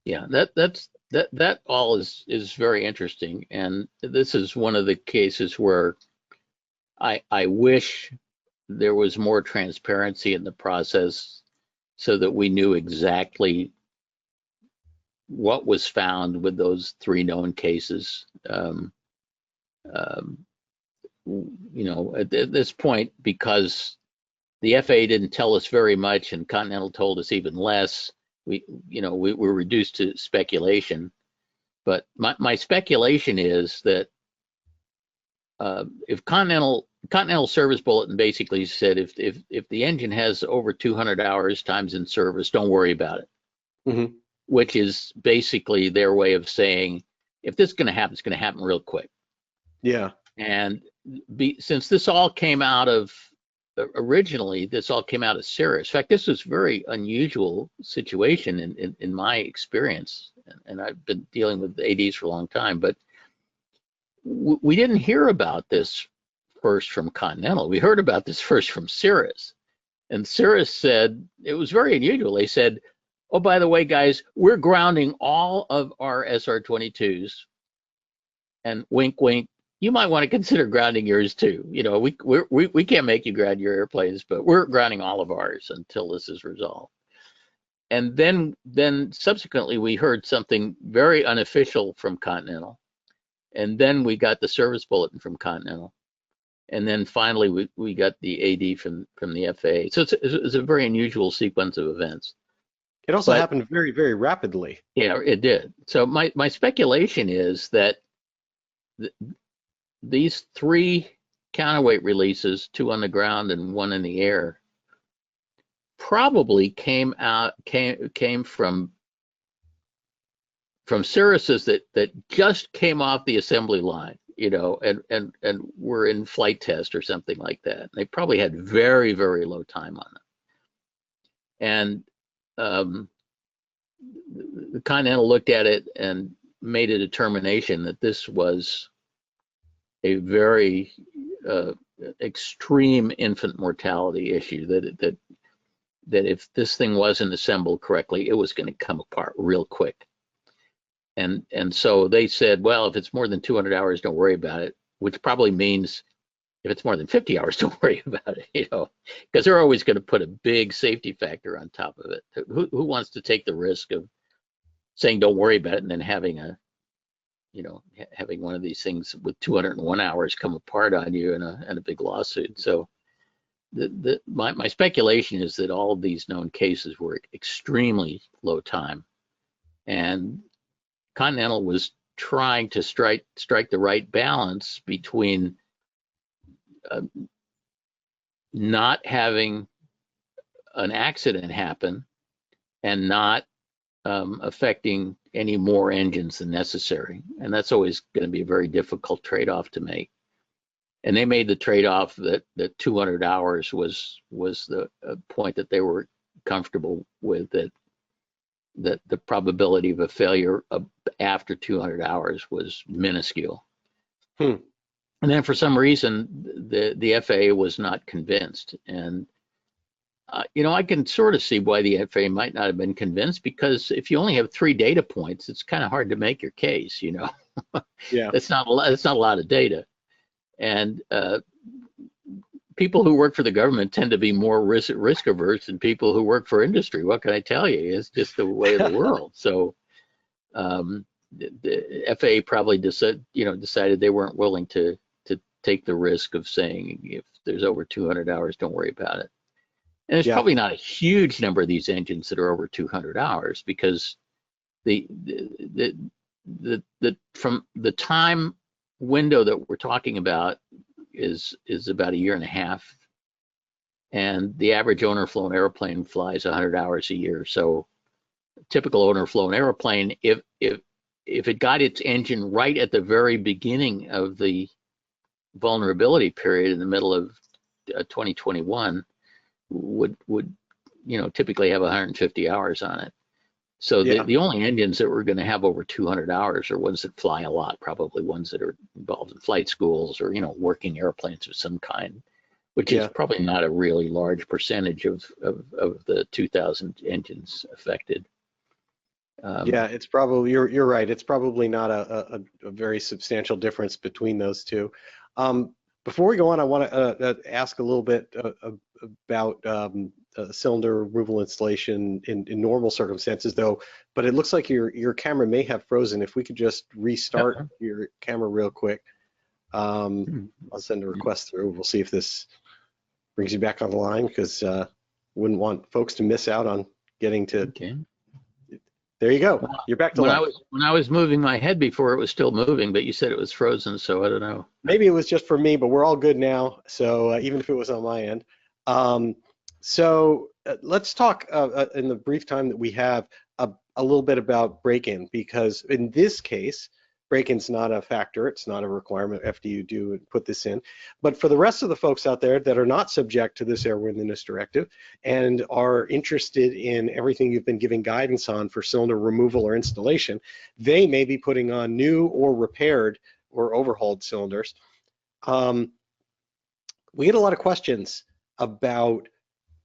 Yeah, that all is very interesting, and this is one of the cases where I wish there was more transparency in the process so that we knew exactly what was found with those 3 known cases. At this point, because the FAA didn't tell us very much and Continental told us even less, we were reduced to speculation. But my speculation is that if Continental Service Bulletin basically said if the engine has over 200 hours times in service, don't worry about it. Mm-hmm. Which is basically their way of saying if this is going to happen, it's going to happen real quick. Yeah. And since this all came out of originally, this all came out of Cirrus. In fact, this was a very unusual situation in my experience, and I've been dealing with ADs for a long time, but we didn't hear about this first from Continental. We heard about this first from Cirrus. And Cirrus said, it was very unusual. They said, oh, by the way, guys, we're grounding all of our SR-22s. And wink, wink, you might want to consider grounding yours too. We can't make you ground your airplanes, but we're grounding all of ours until this is resolved. And then subsequently, we heard something very unofficial from Continental. And then we got the service bulletin from Continental. And then finally, we got the AD from the FAA. So it's a very unusual sequence of events. It also happened very, very rapidly. Yeah, it did. So my speculation is that these 3 counterweight releases, 2 on the ground and 1 in the air, probably came from Cirruses that just came off the assembly line, and were in flight test or something like that. They probably had very, very low time on them. And the Continental looked at it and made a determination that this was a very extreme infant mortality issue, that if this thing wasn't assembled correctly, it was going to come apart real quick. And so they said, well, if it's more than 200 hours, don't worry about it, which probably means if it's more than 50 hours, don't worry about it, because they're always going to put a big safety factor on top of it. Who wants to take the risk of saying don't worry about it and then having having one of these things with 201 hours come apart on you in a big lawsuit? So my speculation is that all of these known cases were extremely low time, and Continental was trying to strike the right balance between not having an accident happen and not affecting any more engines than necessary. And that's always going to be a very difficult trade-off to make. And they made the trade-off that 200 hours was the point that they were comfortable with, that the probability of a failure after 200 hours was minuscule. And then for some reason, the FAA was not convinced. And I can sort of see why the FAA might not have been convinced, because if you only have 3 data points, it's kind of hard to make your case. Yeah, it's not a lot of data. And people who work for the government tend to be more risk averse than people who work for industry. What can I tell you? It's just the way of the world. So the FAA probably decided they weren't willing to take the risk of saying if there's over 200 hours, don't worry about it. And there's probably not a huge number of these engines that are over 200 hours, because from the time window that we're talking about is about a year and a half, and the average owner flown airplane flies 100 hours a year. So typical owner flown airplane, if it got its engine right at the very beginning of the vulnerability period in the middle of 2021, would typically have 150 hours on it. So the only engines that we're going to have over 200 hours are ones that fly a lot, probably ones that are involved in flight schools or working airplanes of some kind, which is probably not a really large percentage of the 2,000 engines affected. Yeah, it's probably you're right. It's probably not a very substantial difference between those two. Before we go on, I want to ask a little bit about cylinder removal installation in normal circumstances, though. But it looks like your camera may have frozen. If we could just restart your camera real quick, I'll send a request through. We'll see if this brings you back on the line, because wouldn't want folks to miss out on getting to. Okay. There you go. You're back to life. When I was moving my head before, it was still moving, but you said it was frozen, so I don't know. Maybe it was just for me, but we're all good now. So even if it was on my end. So let's talk in the brief time that we have a little bit about break-in, because in this case, break-in's not a factor. It's not a requirement after you do put this in. But for the rest of the folks out there that are not subject to this Airworthiness Directive and are interested in everything you've been giving guidance on for cylinder removal or installation, they may be putting on new or repaired or overhauled cylinders. We get a lot of questions about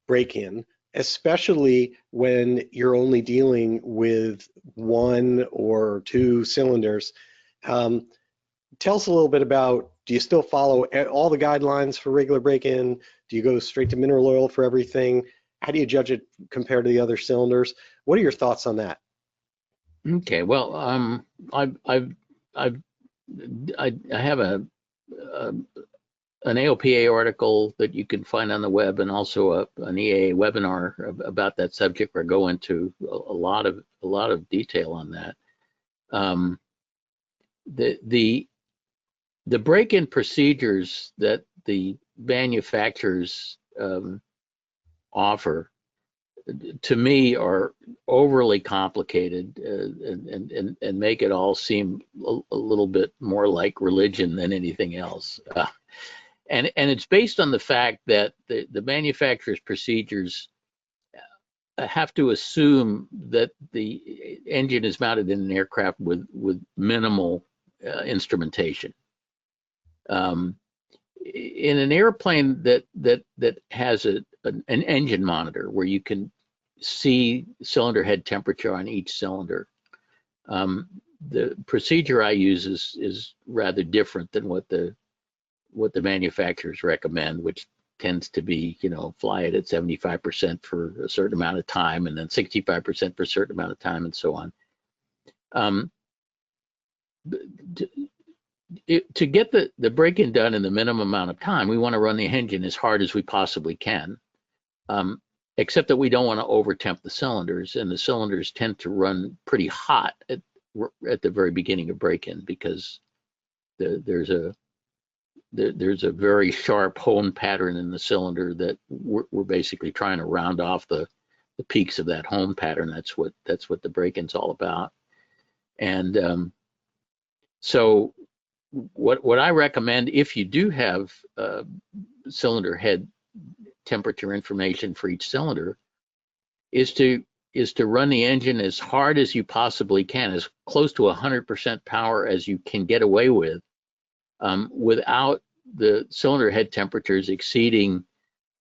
break-in, especially when you're only dealing with 1 or 2 cylinders. Tell us a little bit about, do you still follow all the guidelines for regular break-in? Do you go straight to mineral oil for everything? How do you judge it compared to the other cylinders? What are your thoughts on that? Okay, well, I have an AOPA article that you can find on the web, and also an EAA webinar about that subject where I go into a lot of detail on that. The break-in procedures that the manufacturers offer, to me, are overly complicated and make it all seem a little bit more like religion than anything else. And it's based on the fact that the manufacturer's procedures have to assume that the engine is mounted in an aircraft with minimal instrumentation. In an airplane that has an engine monitor where you can see cylinder head temperature on each cylinder, the procedure I use is rather different than what the manufacturers recommend, which tends to be, fly it at 75% for a certain amount of time, and then 65% for a certain amount of time, and so on. To get the break-in done in the minimum amount of time, we want to run the engine as hard as we possibly can, except that we don't want to over-temp the cylinders, and the cylinders tend to run pretty hot at the very beginning of break-in, because there's a very sharp hone pattern in the cylinder that we're basically trying to round off the peaks of that hone pattern. That's what the break-in's all about. And so what I recommend, if you do have cylinder head temperature information for each cylinder, is to run the engine as hard as you possibly can, as close to 100% power as you can get away with, without the cylinder head temperatures exceeding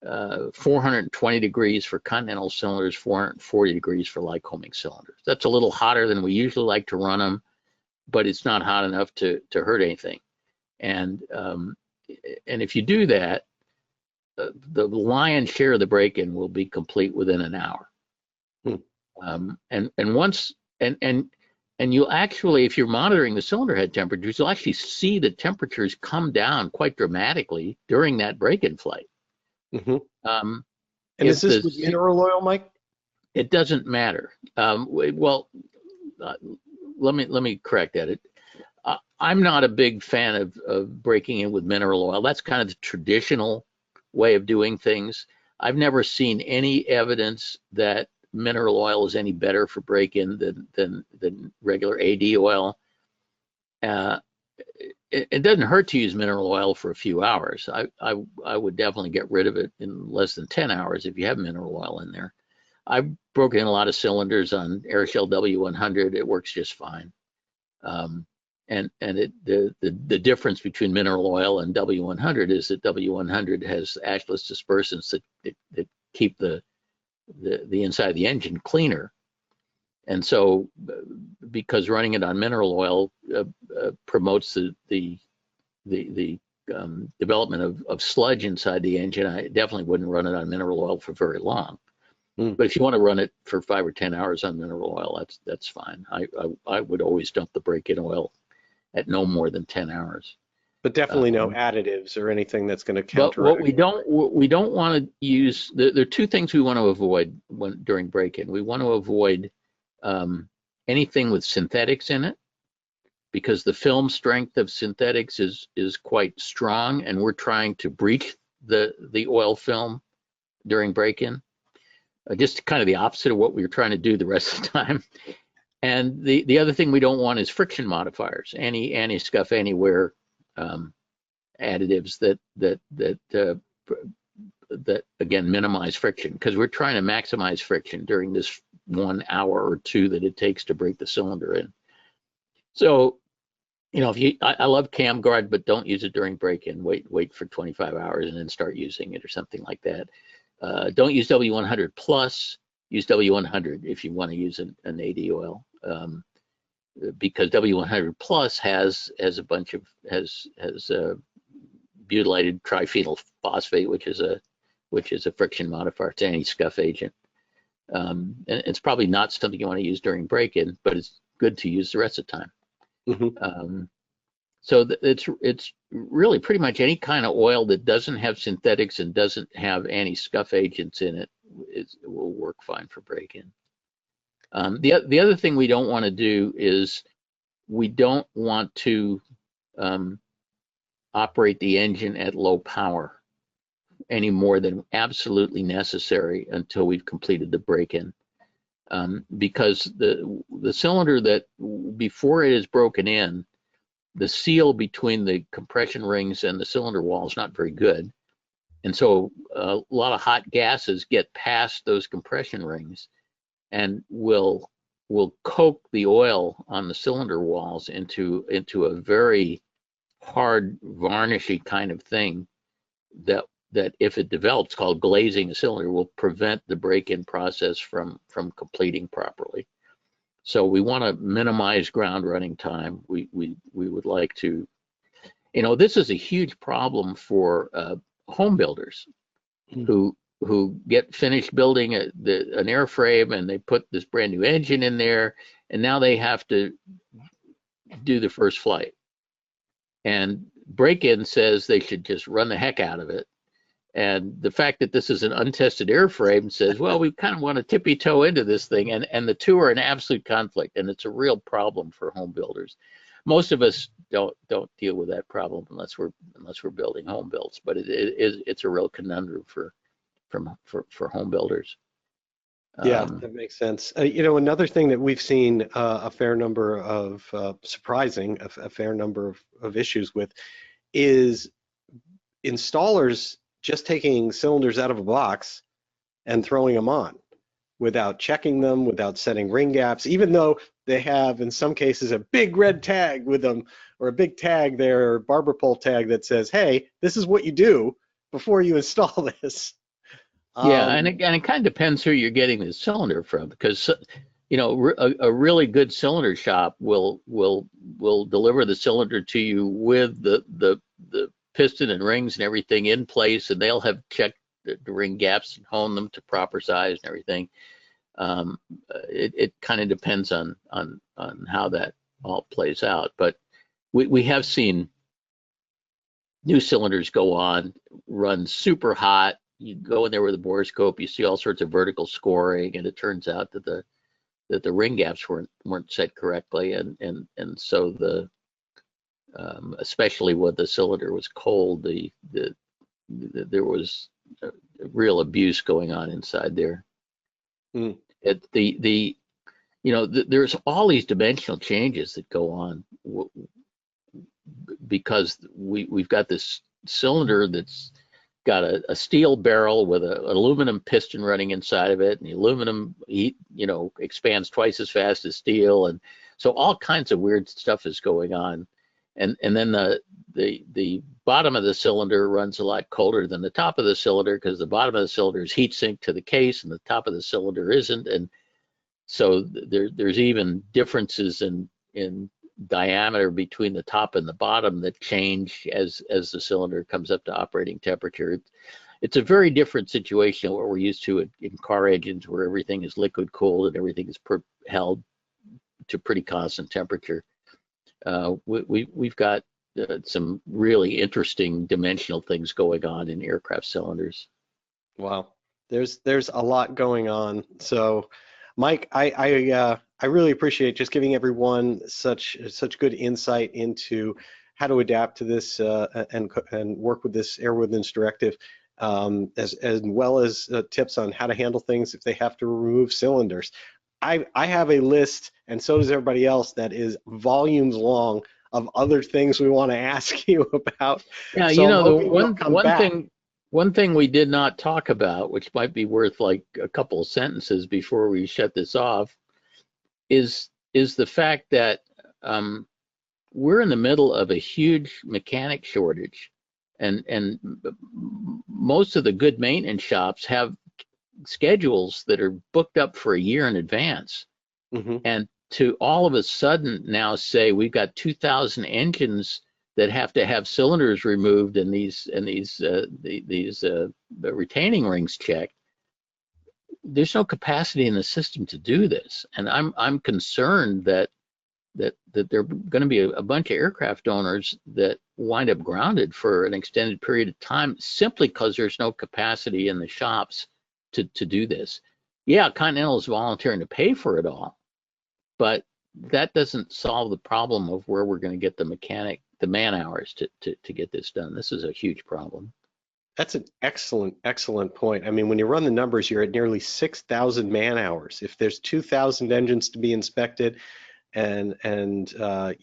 420 degrees for Continental cylinders, 440 degrees for Lycoming cylinders. That's a little hotter than we usually like to run them, but it's not hot enough to hurt anything. And if you do that, the lion's share of the break-in will be complete within an hour. And you'll actually, if you're monitoring the cylinder head temperatures, you'll actually see the temperatures come down quite dramatically during that break-in flight. And is this with mineral oil, Mike? It doesn't matter. Let me correct that. I'm not a big fan of breaking in with mineral oil. That's kind of the traditional way of doing things. I've never seen any evidence that mineral oil is any better for break-in than regular AD oil. It doesn't hurt to use mineral oil for a few hours. I would definitely get rid of it in less than 10 hours if you have mineral oil in there. I've broken in a lot of cylinders on Airshell W100. It works just fine. The difference between mineral oil and W100 is that W100 has ashless dispersants that keep the inside of the engine cleaner. And so, because running it on mineral oil promotes the development of sludge inside the engine, I definitely wouldn't run it on mineral oil for very long. But if you want to run it for 5 or 10 hours on mineral oil, that's fine. I would always dump the break-in oil at no more than 10 hours. But definitely no additives or anything that's going to counteract. But what we don't want to use, there are two things we want to avoid during break-in. We want to avoid anything with synthetics in it, because the film strength of synthetics is quite strong, and we're trying to breach the oil film during break-in. Just kind of the opposite of what we were trying to do the rest of the time. And the other thing we don't want is friction modifiers, any anti-scuff anywhere additives that again minimize friction, because we're trying to maximize friction during this 1 hour or 2 that it takes to break the cylinder in. So, I love cam guard, but don't use it during break-in. Wait for 25 hours and then start using it or something like that. Don't use W100 plus. Use W100 if you want to use an AD oil, because W100 plus has a bunch of butylated triphenyl phosphate, which is a friction modifier. It's an anti-scuff agent, and it's probably not something you want to use during break-in, but it's good to use the rest of the time. So it's really pretty much any kind of oil that doesn't have synthetics and doesn't have anti-scuff agents in it, it will work fine for break-in. The other thing we don't want to do is we don't want to operate the engine at low power any more than absolutely necessary until we've completed the break-in, because the cylinder that before it is broken in, the seal between the compression rings and the cylinder wall is not very good. And so a lot of hot gases get past those compression rings and will coat the oil on the cylinder walls into a very hard varnishy kind of thing that if it develops, called glazing a cylinder, will prevent the break-in process from completing properly. So we want to minimize ground running time. We would like to, this is a huge problem for home builders who get finished building an airframe, and they put this brand new engine in there, and now they have to do the first flight. And break-in says they should just run the heck out of it. And the fact that this is an untested airframe says, well, we kind of want to tippy toe into this thing, and the two are in absolute conflict, and it's a real problem for home builders. Most of us don't deal with that problem unless we're building home builds, but it's a real conundrum for home builders. Yeah, that makes sense. Another thing that we've seen a fair number of a fair number of issues with is installers just taking cylinders out of a box and throwing them on without checking them, without setting ring gaps, even though they have, in some cases, a big red tag with them, or a big tag there, or barber pole tag that says, hey, this is what you do before you install this. Yeah, and it kind of depends who you're getting the cylinder from, because a really good cylinder shop will deliver the cylinder to you with the piston and rings and everything in place, and they'll have checked the ring gaps and honed them to proper size and everything. It kind of depends on how that all plays out, but we have seen new cylinders go on, run super hot. You go in there with a borescope, you see all sorts of vertical scoring, and it turns out that the ring gaps weren't set correctly, and so especially when the cylinder was cold. There was real abuse going on inside there. Mm. There's all these dimensional changes that go on because we've got this cylinder that's got a steel barrel with an aluminum piston running inside of it, and the aluminum expands twice as fast as steel, and so all kinds of weird stuff is going on. And then the bottom of the cylinder runs a lot colder than the top of the cylinder because the bottom of the cylinder is heat sink to the case and the top of the cylinder isn't. And so there's even differences in diameter between the top and the bottom that change as the cylinder comes up to operating temperature. It's a very different situation than what we're used to in car engines, where everything is liquid cooled and everything is held to pretty constant temperature. We've got some really interesting dimensional things going on in aircraft cylinders. Wow, there's a lot going on. So, Mike, I really appreciate just giving everyone such good insight into how to adapt to this and work with this Airworthiness Directive, as well as tips on how to handle things if they have to remove cylinders. I have a list, and so does everybody else, that is volumes long of other things we want to ask you about. Yeah, so the one thing we did not talk about, which might be worth like a couple of sentences before we shut this off, is the fact that we're in the middle of a huge mechanic shortage, and most of the good maintenance shops have schedules that are booked up for a year in advance. Mm-hmm. And to all of a sudden now say we've got 2,000 engines that have to have cylinders removed and these retaining rings checked, there's no capacity in the system to do this. And I'm concerned that there are going to be a bunch of aircraft owners that wind up grounded for an extended period of time simply because there's no capacity in the shops to do this. Yeah, Continental is volunteering to pay for it all, but that doesn't solve the problem of where we're going to get the man hours to get this done. This is a huge problem. That's an excellent point. I mean, when you run the numbers, you're at nearly 6,000 man hours. If there's 2,000 engines to be inspected, and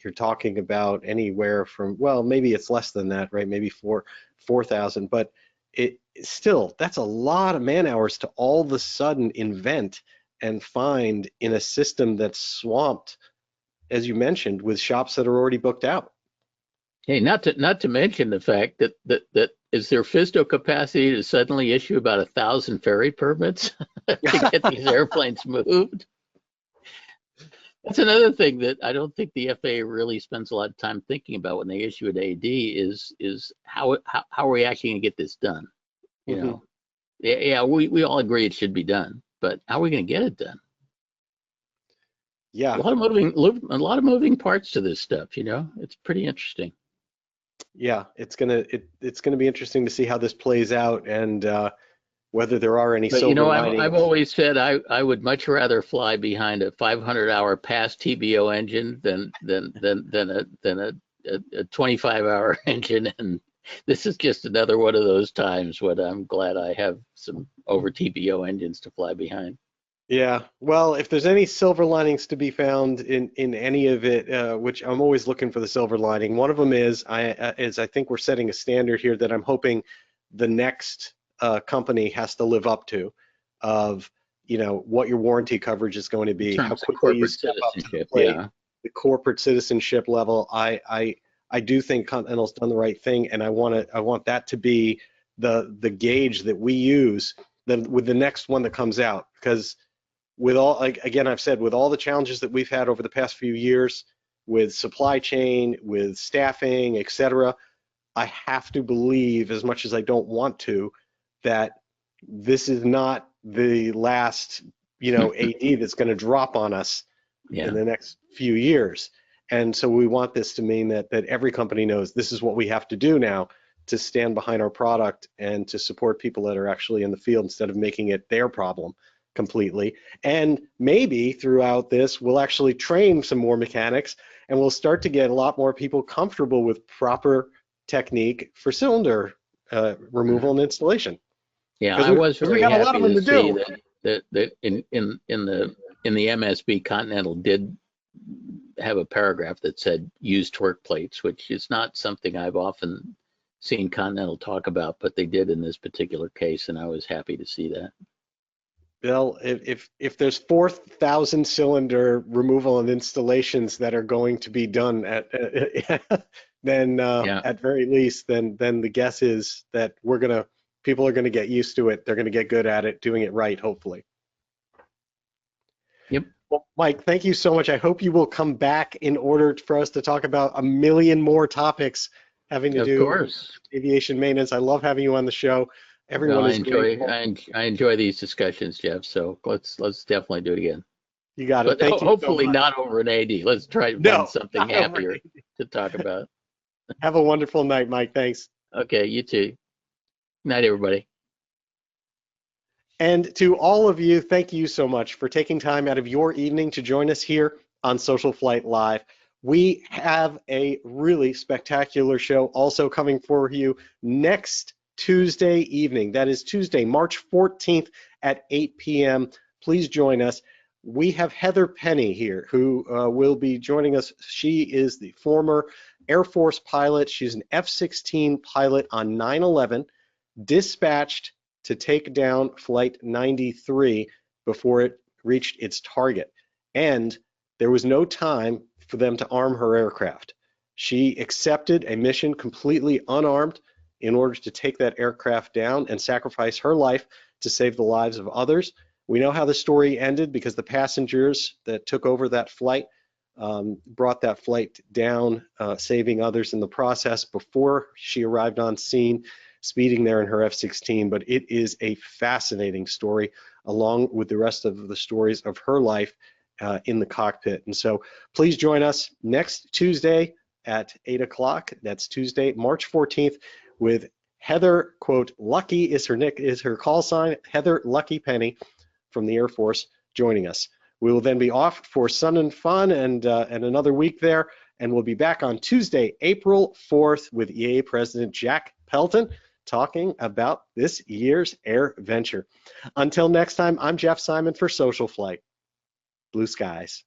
you're talking about anywhere from, well, maybe it's less than that, right? Maybe 4,000, but that's a lot of man hours to all of a sudden invent and find in a system that's swamped, as you mentioned, with shops that are already booked out. Hey, not to mention the fact that is there FSDO capacity to suddenly issue about 1,000 ferry permits to get these airplanes moved? That's another thing that I don't think the FAA really spends a lot of time thinking about when they issue an AD is how are we actually going to get this done? You know, yeah, we all agree it should be done, but how are we going to get it done? Yeah, a lot of moving parts to this stuff. You know, it's pretty interesting. Yeah, it's gonna be interesting to see how this plays out, and whether there are any silver linings. I've always said I would much rather fly behind a 500-hour past TBO engine than a 25-hour engine, and this is just another one of those times when I'm glad I have some over TBO engines to fly behind. Yeah, well, if there's any silver linings to be found in any of it, which I'm always looking for the silver lining, one of them is I think we're setting a standard here that I'm hoping the next company has to live up to, of what your warranty coverage is going to be, how quickly you step up to the plate, the corporate citizenship level. I do think Continental's done the right thing, and I want that to be the gauge that we use with the next one that comes out, because with all, again, I've said, with all the challenges that we've had over the past few years with supply chain, with staffing, etc., I have to believe, as much as I don't want to, that this is not the last, AD that's going to drop on us in the next few years. And so we want this to mean that every company knows this is what we have to do now to stand behind our product and to support people that are actually in the field instead of making it their problem. completely. And maybe throughout this, we'll actually train some more mechanics, and we'll start to get a lot more people comfortable with proper technique for cylinder removal and installation. Yeah, Because I was we very got a lot happy of them to to see do. that in the MSB Continental did have a paragraph that said use torque plates, which is not something I've often seen Continental talk about, but they did in this particular case, and I was happy to see that. Well, if there's 4,000 cylinder removal and installations that are going to be done at then Yeah. at very least, then the guess is that people are gonna get used to it. They're gonna get good at it, doing it right, hopefully. Yep. Well, Mike, thank you so much. I hope you will come back in order for us to talk about a million more topics having to Of do with course. aviation maintenance. I love having you on the show. Well, Everyone is grateful. I enjoy these discussions, Jeff. So let's definitely do it again. You got it. But Thank you so hopefully much. not over an AD. Let's try to find No, something not over. happier to talk about. Have a wonderful night, Mike. Thanks. Okay, you too. Night, everybody. And to all of you, thank you so much for taking time out of your evening to join us here on SocialFlight Live. We have a really spectacular show also coming for you next Tuesday evening. That is Tuesday, March 14th at 8 p.m. Please join us. We have Heather Penny here who will be joining us. She is the former Air Force pilot. She's an F-16 pilot on 9/11, dispatched to take down Flight 93 before it reached its target. And there was no time for them to arm her aircraft. She accepted a mission completely unarmed in order to take that aircraft down and sacrifice her life to save the lives of others. We know how the story ended because the passengers that took over that flight brought that flight down, saving others in the process before she arrived on scene, speeding there in her F-16. But it is a fascinating story, along with the rest of the stories of her life in the cockpit. And so please join us next Tuesday at 8 o'clock. That's Tuesday, March 14th, with Heather, quote, Lucky is her call sign, Heather Lucky Penny from the Air Force, joining us. We will then be off for Sun and Fun and another week there, and we'll be back on Tuesday, April 4th, with EAA President Jack Pelton talking about this year's Air Venture. Until next time, I'm Jeff Simon for SocialFlight. Blue skies.